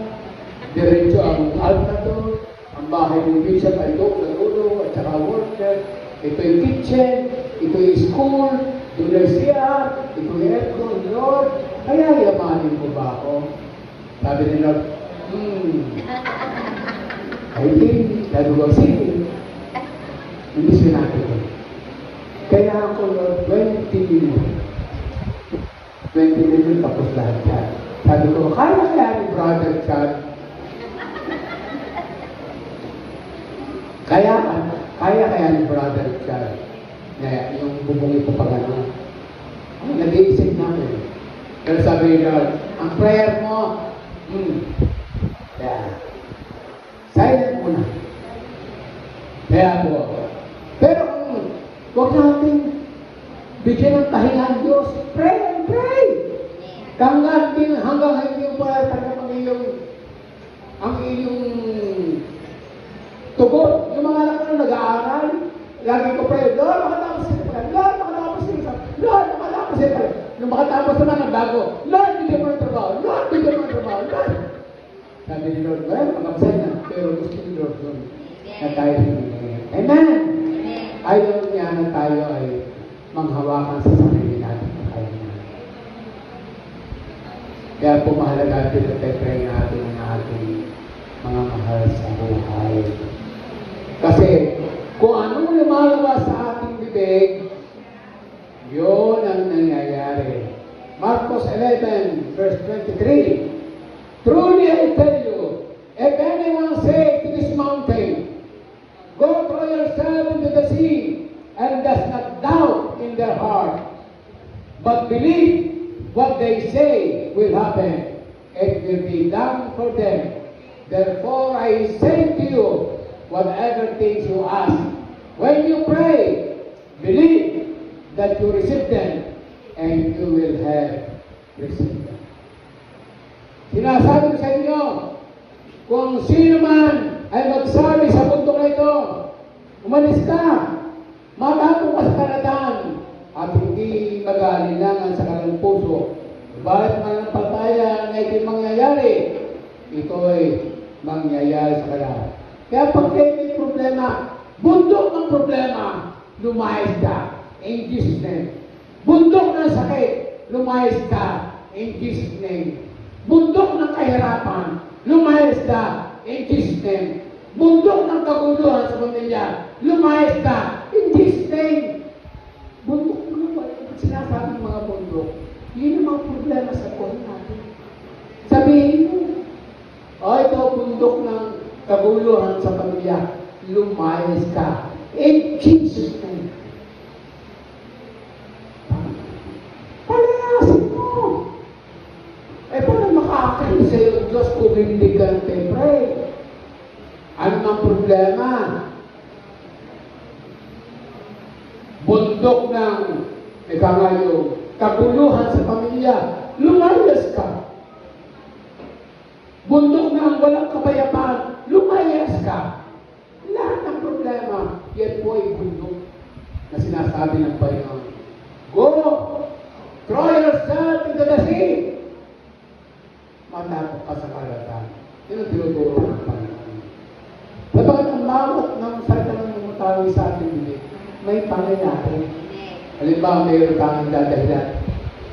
Diretso ang altador. Ang bahay ng pizza ay doon sa ulo at saka worker. Ito yung kitchen. Ito yung school. Ito yung CR. Ito yung aircon. Lord, kaya yamanin ko ba ako? Sabi ni Lord, I think that was it. Hindi sinabi ko. Kaya ako, Lord, 20 million. 20 million tapos lahat yan. Sabi ko, kaya ni Brother Chad. Kaya ni Brother Chad. Na yung bubungi ko pa gano'n. Nag-iisip namin. Pero sabi ni Lord, ang prayer mo, silent muna. Kaya po, pero huwag natin bigyan ng pahinga ang Diyos. Pray and pray. Hanggang hindi mo pa tanggap ang iyong tugon. Yung mga anak ko na nag-aaral, lagi ko pray, Lord, makatapos sila pa. Lord, makatapos sila pa. Lord, makatapos sila pa. Nung makatapos naman ang bago, Lord, bigyan mo ng trabaho. Lord, bigyan mo ng trabaho. Lord. Sabi ni Lord, well, makapasay na. Pero gusto ni Lord doon na tayo hindi. Amen! Ayaw niya na tayo ay manghawakan sa sarili natin na kaya natin. Kaya po mahalaga din na pray natin ang ating mga mahal sa buhay. Kasi kung anong lumalabas sa ating bibig, yun ang nangyayari. Marcos 11, verse 23. Truly I tell you, if anyone say to this mountain, go throw yourself into the sea, and does not doubt in their heart, but believe what they say will happen, it will be done for them. Therefore I say to you, whatever things you ask, when you pray, believe that you receive them, and you will have received them. Sinasabi ko sa inyo, kung sino man ay magsabi sa bundok na ito, umalis ka, maghapo ka sa karatan, at hindi mag-aalilangan sa kanilang puso. Balit mananampalataya na ito'y mangyayari, ito'y mangyayari sa kanila. Kaya pag may problema, bundok ng problema, lumayas ka in Jesus' name. Bundok ng sakit, lumayas ka in Jesus' name. Bundok ng kahirapan, lumayas ka in Jesus' name. Bundok ng kaguluhan sa pamilya, lumayas ka in Jesus' name. Bundok mo, sinasabi ng mga bundok, yun ang mga problema sa buhay natin. Sabihin mo, ito bundok ng kaguluhan sa pamilya, lumayas ka in Jesus' name. Palayasin mo. Paano makakain sa iyo, Diyos, kung hindi ka nag-pray? Ano ang problema? Bundok ng kaguluhan sa pamilya, lumayas ka. Bundok ng walang kapayapaan, lumayas ka. Lahat ng problema, yan po ay bundok na sinasabi ng Panginoon. Go! Throw yourself into the sea! Matapos ka sa karatan. Yun ang tinuturo ng Panginoon. Dapat ang bawat ng salita ng mutawi sa ating bibig, may pangyayari. Halimbawa, mayroon tayong dadahilan.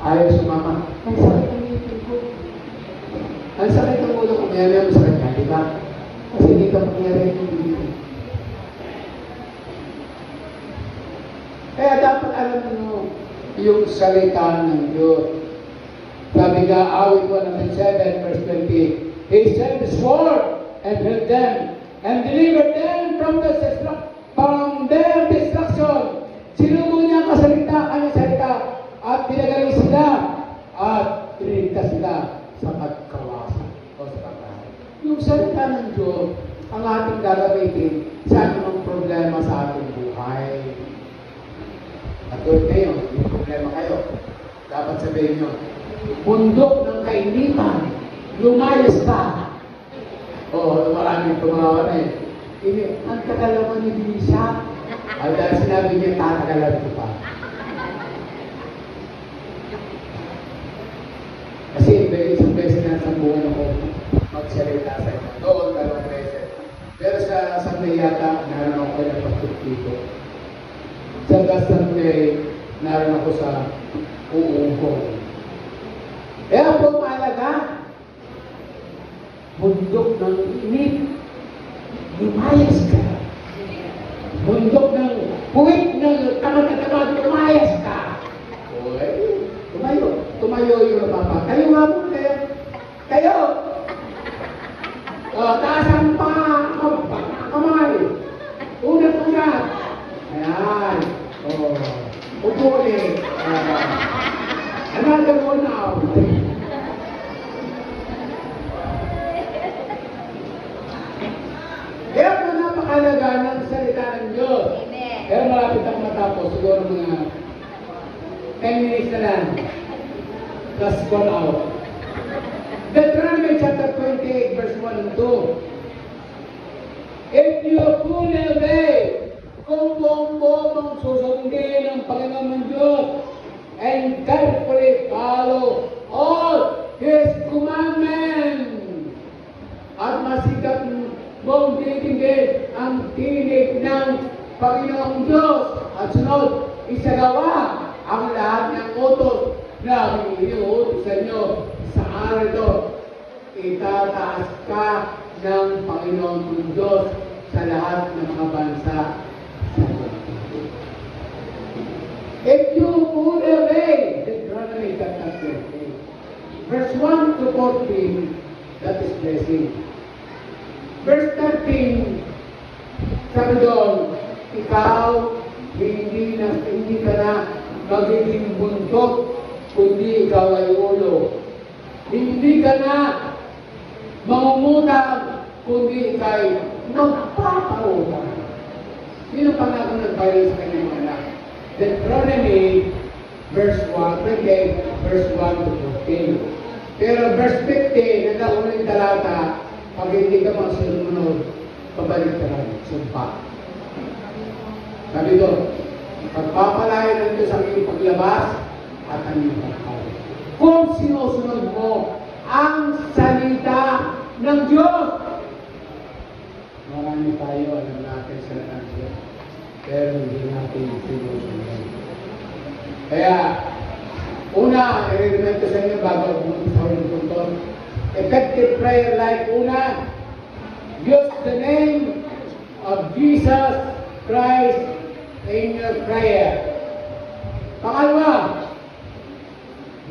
Ayaw sumama. Ang sakit ng ngipin ko. Ang sakit ng ulo ko. Mayroon mo sa kanya, di ba? Kasi hindi ka mangyari yung dito. Kaya dapat alam mo yung salita ng Diyos. Sabi nga, awit 107, verse 20, He sent His word and healed them and delivered them from their destruction. Sinubo niya ang kanyang salita, at pinagaling sila, at piniligtas sila sa pagkawasan o sa pagkawasan. Yung salita ng Diyos, ang ating gagamitin sa anumang problema sa ating buhay. At doon kayo, may problema kayo. Dapat sabihin nyo, bundok ng kainitan, lumayas ka. Oo, maraming tumawa na eh. Ang kagalaman ni Bisa. At dahil sinabi niya, tatagalan ko pa. Kasi isang beses na sa buwan ako magsalita sa inyo. Doon, 2 beses. Pero sa Sunday yata, naroon ako ng pagsuktito. Sa last Sunday, naroon ako sa uungkong. Kaya po mahalaga, bundok ng init, lumayas ka. Bundok ng puwit ng tamad-tamad, lumayas ka. Okay? Tumayo yung papa. Kayo nga po, kayo. Taas ang kamay. Unat-unat. Ayan. Upo ulit. Another one now. Kaya po napakalaga ng salita ng Diyos. Amen. Pero malapit ang matapos. Siguro mga 10 minutes na lang. Plus 1 hour. Deuteronomy chapter 28, verse 1 and 2. If you fully obey, kung buong-buong mong susundin ang Panginoon ng Diyos, and carefully follow all His commandments, at masikap mong titigil ang tinig ng Panginoong Diyos, at sunod, isagawa ang lahat ng utos na iniutos sa inyo sa araw ito. Itataas ka ng Panginoon ng Diyos sa lahat ng mga bansa. If you would obey, Deuteronomy chapter 28, verse 1 to 14, that is blessing. Verse 13, sabi doon, ikaw, hindi ka na magiging buntot, kundi ikaw ay ulo. Hindi ka na mangungutang, kundi ikaw ay magpapautang. Sino pa nga kung nagbayad sa kanyang mga anak? Deuteronomy, verse 1, 28, verse 1 to 14. Pero verse 15, na unang talata, pag hindi ka magsunod, pabalik ka lang, sumpa. Sabi doon, pagpapalain ng Diyos ang iyong paglabas at ang iyong pagkakas. Kung sinusunod mo ang salita ng Diyos. Marami tayo, alam natin sa ng Diyos. Pero hindi natin sinusunod. Kaya, una, i-recommend ko sa inyo bago pumunta sa punto. Effective prayer life, una, use the name of Jesus Christ in your prayer. Pangalawa,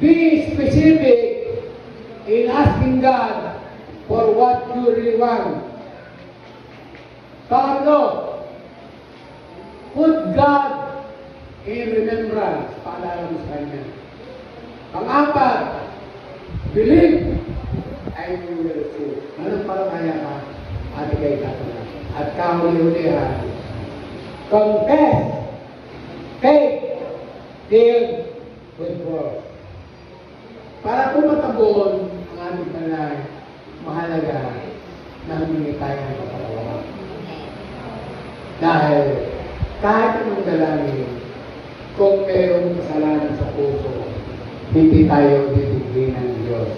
be specific in asking God for what you really want. Pangatlo, put God in remembrance. Paalala mo sa Kanya. Pang-apat, believe and you will receive. Anong palataya ka? Ate kayo tatangan. At kahuli-hulihan, confess, faith, filled with works. Para pumatabon ang ating panalangin, mahalaga na humingi tayo ng kapatawaran. Dahil kahit anong dalangin, kung mayroong kasalanan sa puso, hindi tayo titigin ng Diyos.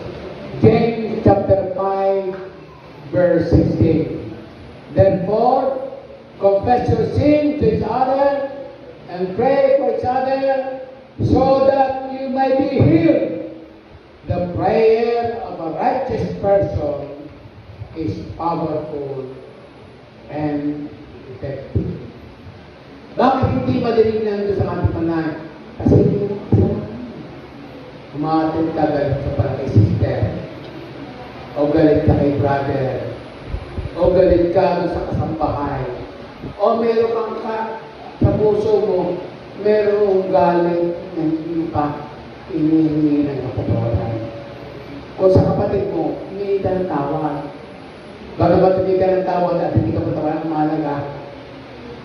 James chapter 5, verse 16. Therefore, confess your sin to each other and pray for each other so that you may be healed. The prayer of a righteous person is powerful and effective. Bakit hindi madinig na ito sa ating panay? Kasi umatin ka galit ka para kay sister, o galit ka kay brother, o galit ka sa kasambahay, o meron kang sa puso mo, merong galit na hindi pa inihingi ng kapatawaran. O sa kapatid mo, humingi ka ng tawad. Bagamat hindi ka ng tawad at hindi ka patawaran, mahalaga,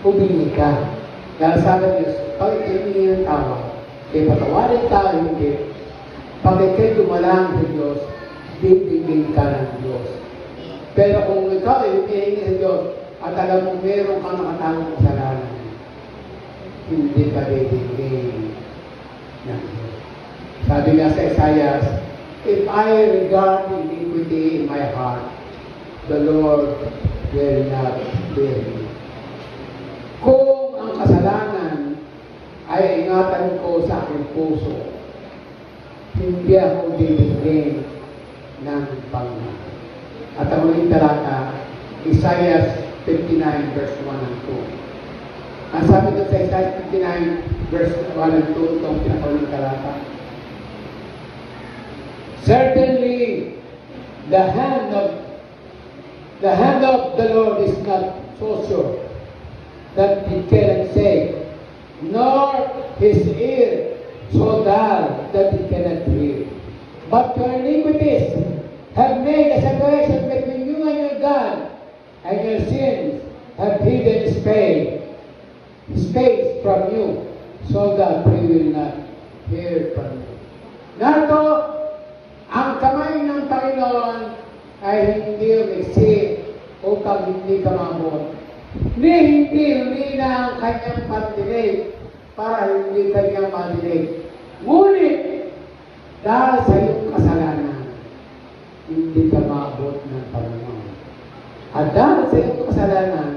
humingi ka. Dahil sabi ng Diyos, pag humingi ng tawad, kaya patawarin ka, hindi. Pag ikay dumalang sa Diyos, bibigyan ka ng Diyos. Pero kung ikaw ay humingi sa Diyos, at alam mo meron kang nakatawang kasalanan, hindi ka bibigyan ng Diyos. Sabi nga sa Isaiah, if I regard iniquity in my heart, the Lord will not hear me. Kung ang kasalanan ay ingatan ko sa aking puso, hindi ako bibigyan ng Panginoon. At ang uling talata, Isaiah 59 verse 1 and 2. Ang sabi doon sa Isaiah 59 verse 1 and 2, itong pinakauling talata, certainly, the hand of the Lord is not so sure that he cannot save, nor his ear so dull that he cannot hear. But your iniquities have made a separation between you and your God, and your sins have hidden space from you, so that he will not hear from you. Narito, ang kamay ng Panginoon ay hindi umiksi upang hindi ka maabot. Hindi na ang kanyang pandinig para hindi kanya madinig. Ngunit, dahil sa iyong kasalanan, hindi ka maabot ng Panginoon. At dahil sa iyong kasalanan,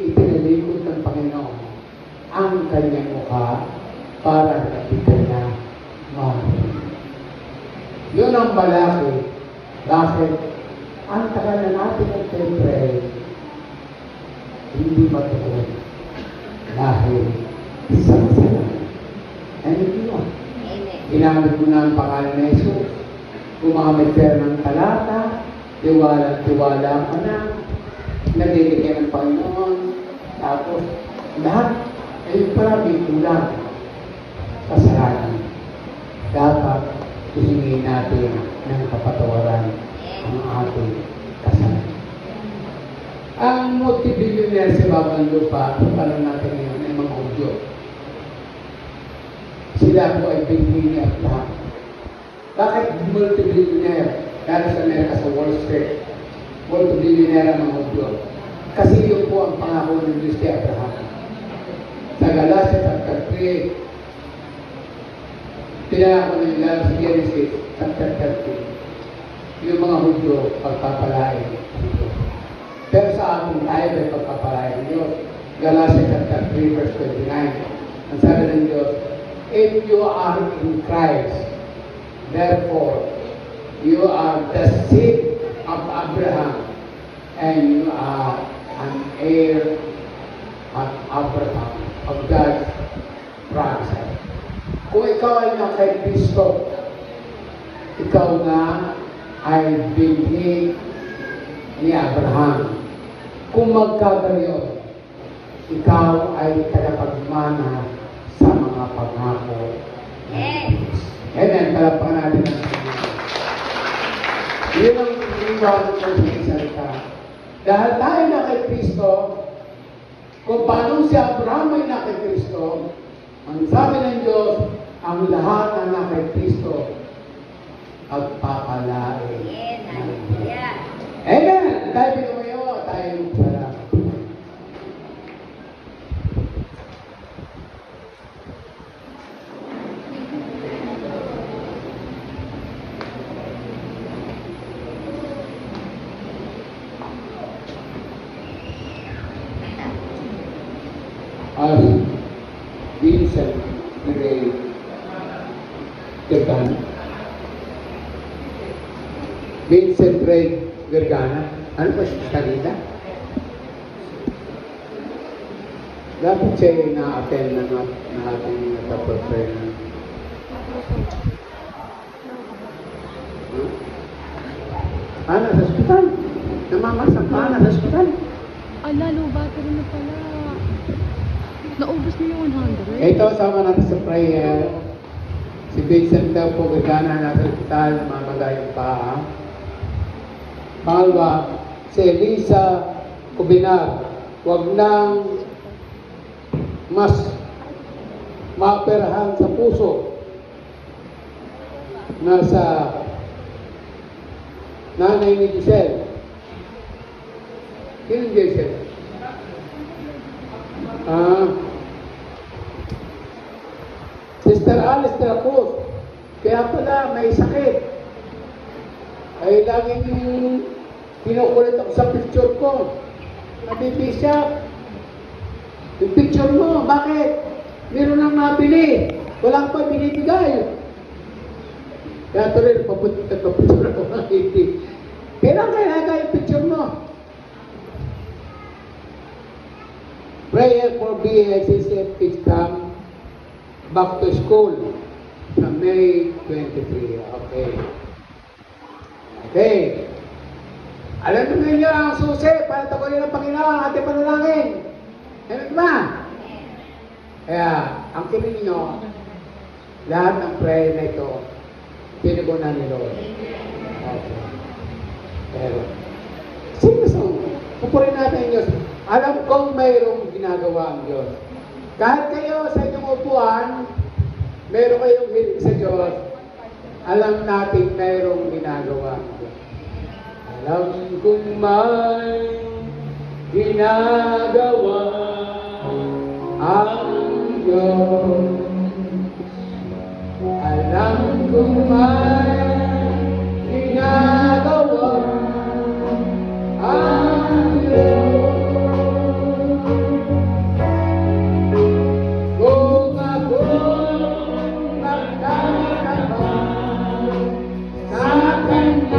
ipinalikod ng Panginoon ang kanyang mukha para hindi kanya madinig. Yun ang malaki. Bakit? Ang tagal na natin nag-pray, hindi matukoy. Dahil sa kasalanan. And hindi yun. Ginamit mo na ang pangalan na Jesus. Gumamit ka ng talata, tiwala ka na, nabibigyan ng Panginoon, tapos lahat ay parang kulang. Kasalanan. Dapat hihingi natin ng kapatawaran ang ating kasalanan. Ang multi-billionaire sa Babang Lupa, paano natin ngayon ay mga Hudyo. Sila po ay binhini at lahat. Bakit multi-billionaire? Dahil sa Amerika sa Wall Street, multi-billionaire ang mga Hudyo. Kasi yun po ang pangako ng Diyos kay Abraham. Sa Galatia chapter 3, pinaka ko ng ilan sa Genesis chapter 13. Yung mga Hudyo, pagpapalain. Pero sa ating tayo ay pagpapalain ng Diyos. Galatia chapter 3 verse 29. Ang sabi ng Diyos, if you are in Christ, therefore, you are the seed of Abraham, and you are an heir of Abraham, of God's promise. Kung ikaw ay na kay Kristo, ikaw na ay binhi ni Abraham. Kung magkagayon, ikaw ay tagapagmana sa mga pangako ng Diyos. Amen. Palapakan natin ang Panginoon. Yun ang iniwan ko sa salita. Dahil tayo na kay Kristo, kung paano si Abraham ay na kay Kristo, ang sabi ng Diyos, ang lahat na na kay Kristo, pagpapalain. Amen. Tayo pinumayo, tayo salamat. As Vincent Ray Tegan, Vincent Ray Gergana. Ano ba siya salita? Dapat siya na-attend na ating nagpa-prepare na. Nasa hospital. Namamasang pa, nasa hospital. Ala, low battery na pala. Naubos niyo yung 100? Ito, sama natin sa prayer. Si Vincent daw po, gagana nasa hospital, namamaga yung paa. Pangalawa, si Elisa Kubinar, huwag nang mas maoperahan sa puso. Nasa nanay ni Giselle. Sino Giselle? Sister Alice de la Cruz, kaya pala may sakit. Ay laging kinukulit ako sa picture ko. Nabibisya. Yung picture mo, bakit? Meron nang nabili. Walang pa binibigay. Kaya tuloy, nagpapicture ako ng hindi. Kailangan yung picture mo. Prayer for BSSF is come back to school sa May 23. Okay. Okay. Alam mo ninyo ang susi para tagunin ng Panginoon ang ating panalangin. Amen ba? Kaya, ang kinig nyo, lahat ng prayer na ito, pinugunan ni Lord. Okay. Pero, sino sa pupurin natin ang Diyos. Alam kong mayroong ginagawa ang Diyos. Kahit kayo sa inyong upuan, mayroong kayong hiling sa Diyos, alam natin mayroong ginagawa ang Diyos. Alam kong may ginagawa ang Diyos. Alam kong may ginagawa ang Diyos. Kung ako magkakaroon sa Kanya,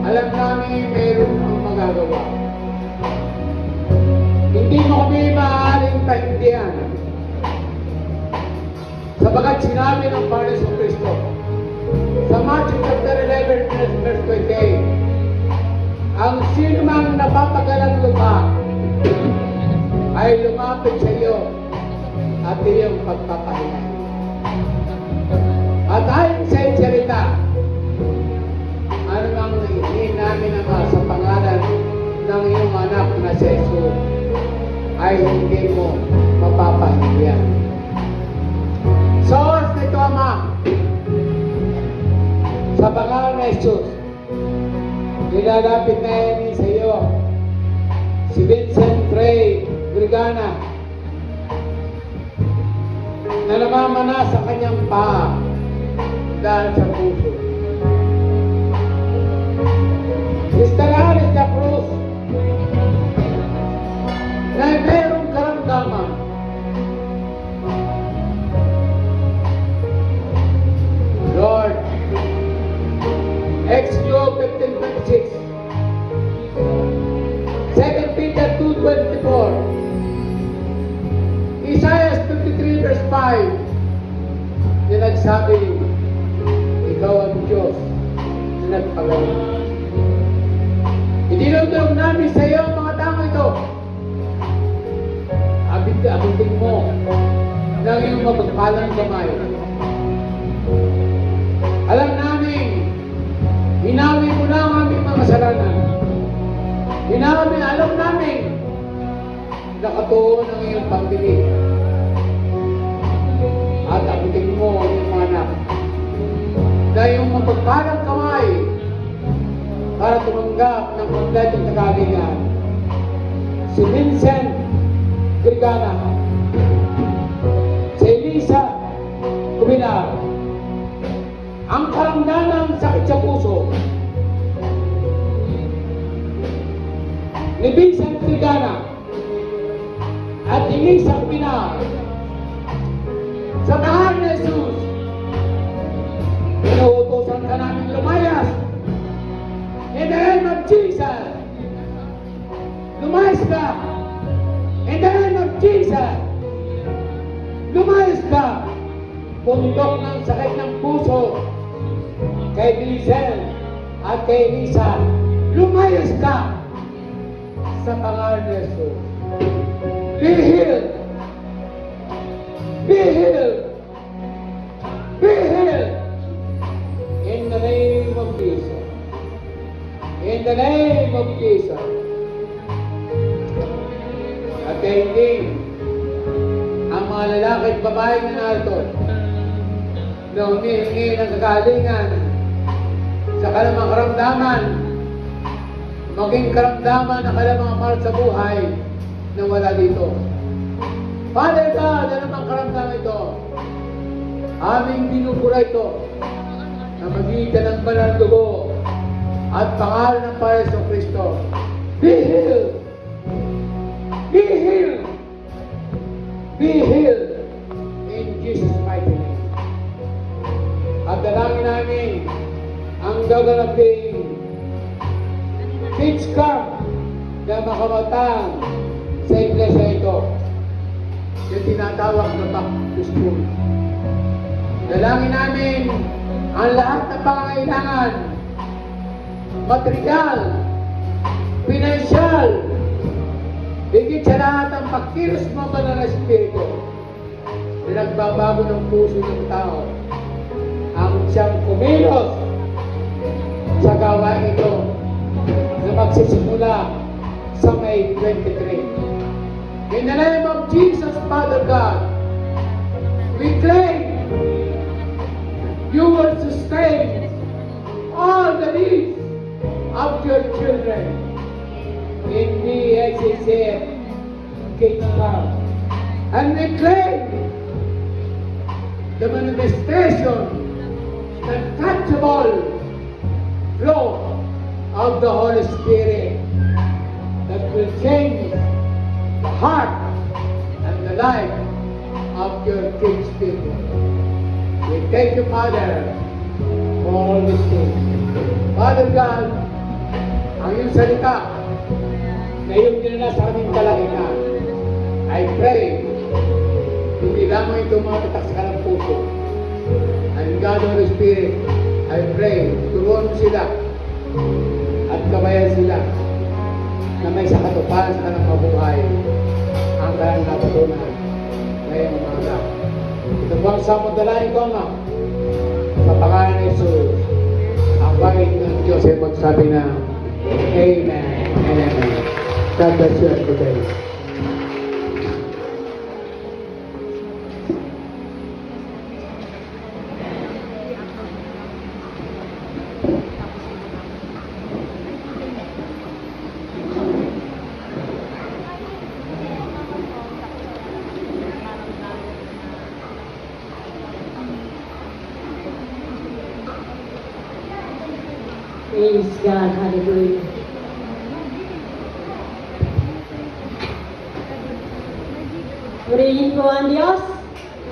alam namin mayroon ang magagawa. Hindi mo kami maaaring taindihan. Sabagat sinabi ng Panginoon sa Kristo, sa Matthew chapter 11, verse 28, ang sinumang napapagalang lupa ay lumapit sa iyo at iyong pagpapahinga. At ayon sa salita, ano bang hinihin namin naman sa pangalan ng iyong anak na si Jesus ay hindi mo mapapahindihan. Sa oras nito, Ama, sa pangalan ng Jesus, nilalapit na yan sa iyo si Vincent Ray Grigana na namamana sa kanyang paa dahil sa puso. Sister Alice de Cruz na mayroong karamdaman. Lord, Exodus 15:26, 2 Peter 2:24, Isaiah 53 verse 5, yung nagsabi, ikaw ang Diyos Alam namin sa iyo ang mga tao ito. Abitin mo ng iyong mapagpalang kamay. Alam namin, hinawi mo na ang aming mga kasalanan. Alam namin, nakatuon ang iyong pagdilig. At abitin mo ang iyong mga anak na iyong mapagpalang kamay para tumanggap ng kompletong kagalingan. Si Vincent Grigana, si Elisa Kubinar, ang karamdaman ng sakit sa puso ni Vincent Grigana at Elisa Kubinar, sa pangalan ni Jesus, inuutosan ka namin lumayas. In the name of Jesus, lumayas ka. In the name of Jesus, lumayas ka. Bundok ng sakit ng puso kay Vincent at kay Elisa, lumayas ka sa pangalan ni Jesus. Be healed. Be healed. Be healed. In the name of Jesus. In the name of Jesus. At hindi ang mga lalaki at babae na narito na humihingi ng kagalingan sa kalamang karamdaman, maging karamdaman ng kalamang mahal sa buhay na wala dito. Father God, ano mang karamdaman ito, aming binubura ito na magitan ng banal dugo at pangalan ng Pareso Kristo. Be healed! Be healed! Be healed in Jesus' mighty name. At dalangin namin ang gaganaping kids camp na makamatang sa iglesia ito. Yung tinatawag na back to school. Dalangin namin ang lahat ng pangangailangan, material, pinansyal, higit sa lahat ang pagkilos mo ba ng Espiritu na nagbabago ng puso ng tao ang siyang kumilos sa gawain ito na magsisimula sa May 23. In the name of Jesus, Father God, we claim you will sustain all the needs of your children in the SCCF Kingdom. And we claim the manifestation, the touchable flow of the Holy Spirit that will change the heart and the life of your kids' people. We thank you, Father, for all these things. Father God, ang iyong salita na iyong dinala sa aming kalangitan, I pray, hindi lamang ito makatak sa kanang puso. And God, Holy Spirit, I pray, turuan mo sila at gabayan sila na may sa katuparan sa kanang mabuhay ang kanilang natutunan ngayong umaga. Ito po ang samudalain ko, Ama, sa pangalan ni Jesus. Ang bangit ng Diyos ay magsabi na Amen and Amen. God bless you today. Praise God. Hallelujah. Purihin po ang Diyos.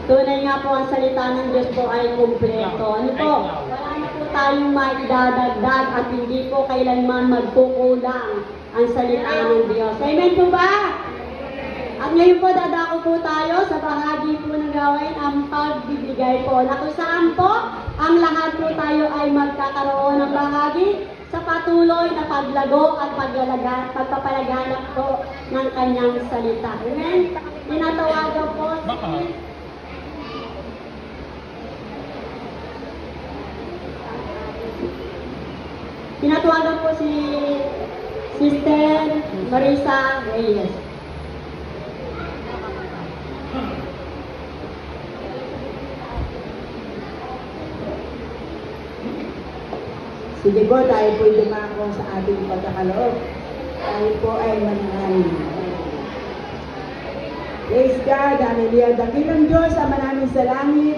Tunay nga po ang salita ng Diyos po ay kumpleto. Ano po? Wala na po tayong maidadagdag at hindi po kailanman magkukulang ang salita ng Diyos. Amen po ba? At ngayon po dadako po tayo sa bahagi po ng gawain ang pagbibigay po. Na kung saan po ang lahat po tayo ay magkakaroon ng bahagi sa patuloy na paglago at pagpapalaganap po ng kanyang salita. Amen? Tinatawagan po si Sister Marisa Reyes. Sige po, tayo po dumako sa ating pagkakaloob. Tayo po ay manalangin. Praise God, hallelujah. Dakilang Diyos, Ama namin sa langit.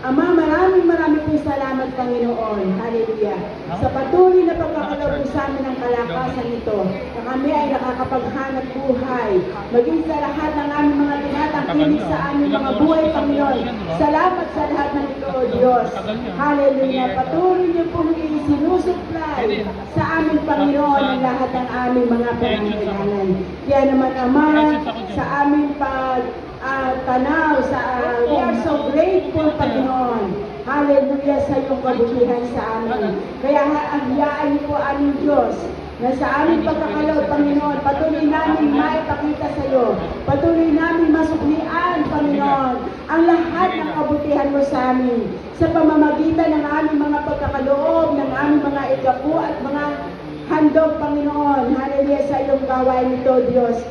Ama, maraming po salamat, Panginoon. Hallelujah. Sa patuloy na pagkakaloob po sa amin ng kalakasan ito, na kami ay nakakapaghanap buhay, maging sa lahat ng aming mga tinatangkilik sa aming mga buhay, Panginoon. Salamat sa lahat ng ito, O Diyos. Hallelujah. Patuloy niyo pong isinusupply sa aming Panginoon ang lahat ng aming mga pangangailangan. Kaya naman, Ama, sa aming tanaw, we are so grateful, Panginoon. Hallelujah sa iyong kabutihan sa amin. Kaya agyaan niyo po aming Diyos na sa aming pagkakaloob, Panginoon, patuloy namin maipakita sa iyo. Patuloy namin masuklian, Panginoon, ang lahat ng kabutihan mo sa amin sa pamamagitan ng aming mga pagkakaloob, ng aming mga igapo at mga handog, Panginoon. Hallelujah sa iyong gawain ito, Diyos.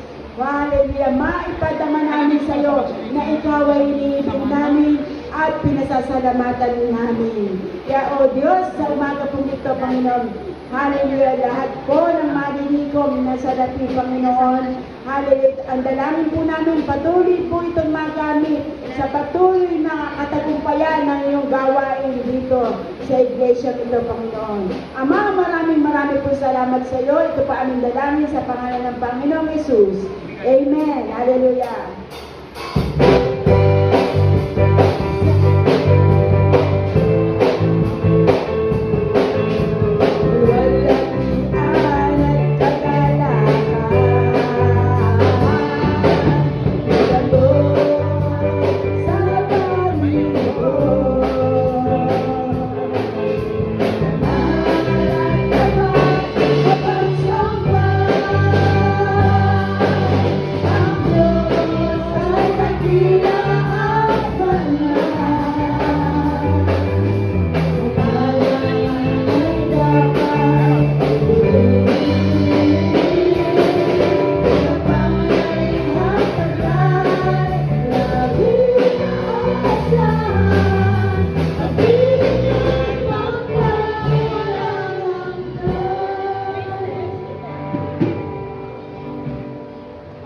Hallelujah. Maipadama namin sa iyo na ikaw ay iniibig namin at pinasasalamatan namin. Kaya, O Diyos, sa umaga pong ito, Panginoon, hallelujah, lahat po ng malilikom na sa dati, Panginoon, hallelujah, ang dalangin po namin, patuloy po itong magamit sa patuloy na katagumpayan ng iyong gawain dito sa iglesia ito, Panginoon. Ama, maraming po salamat sa iyo. Ito pa aming dalangin sa pangalan ng Panginoong Hesus. Amen. Hallelujah.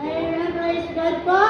Amen. Praise God po.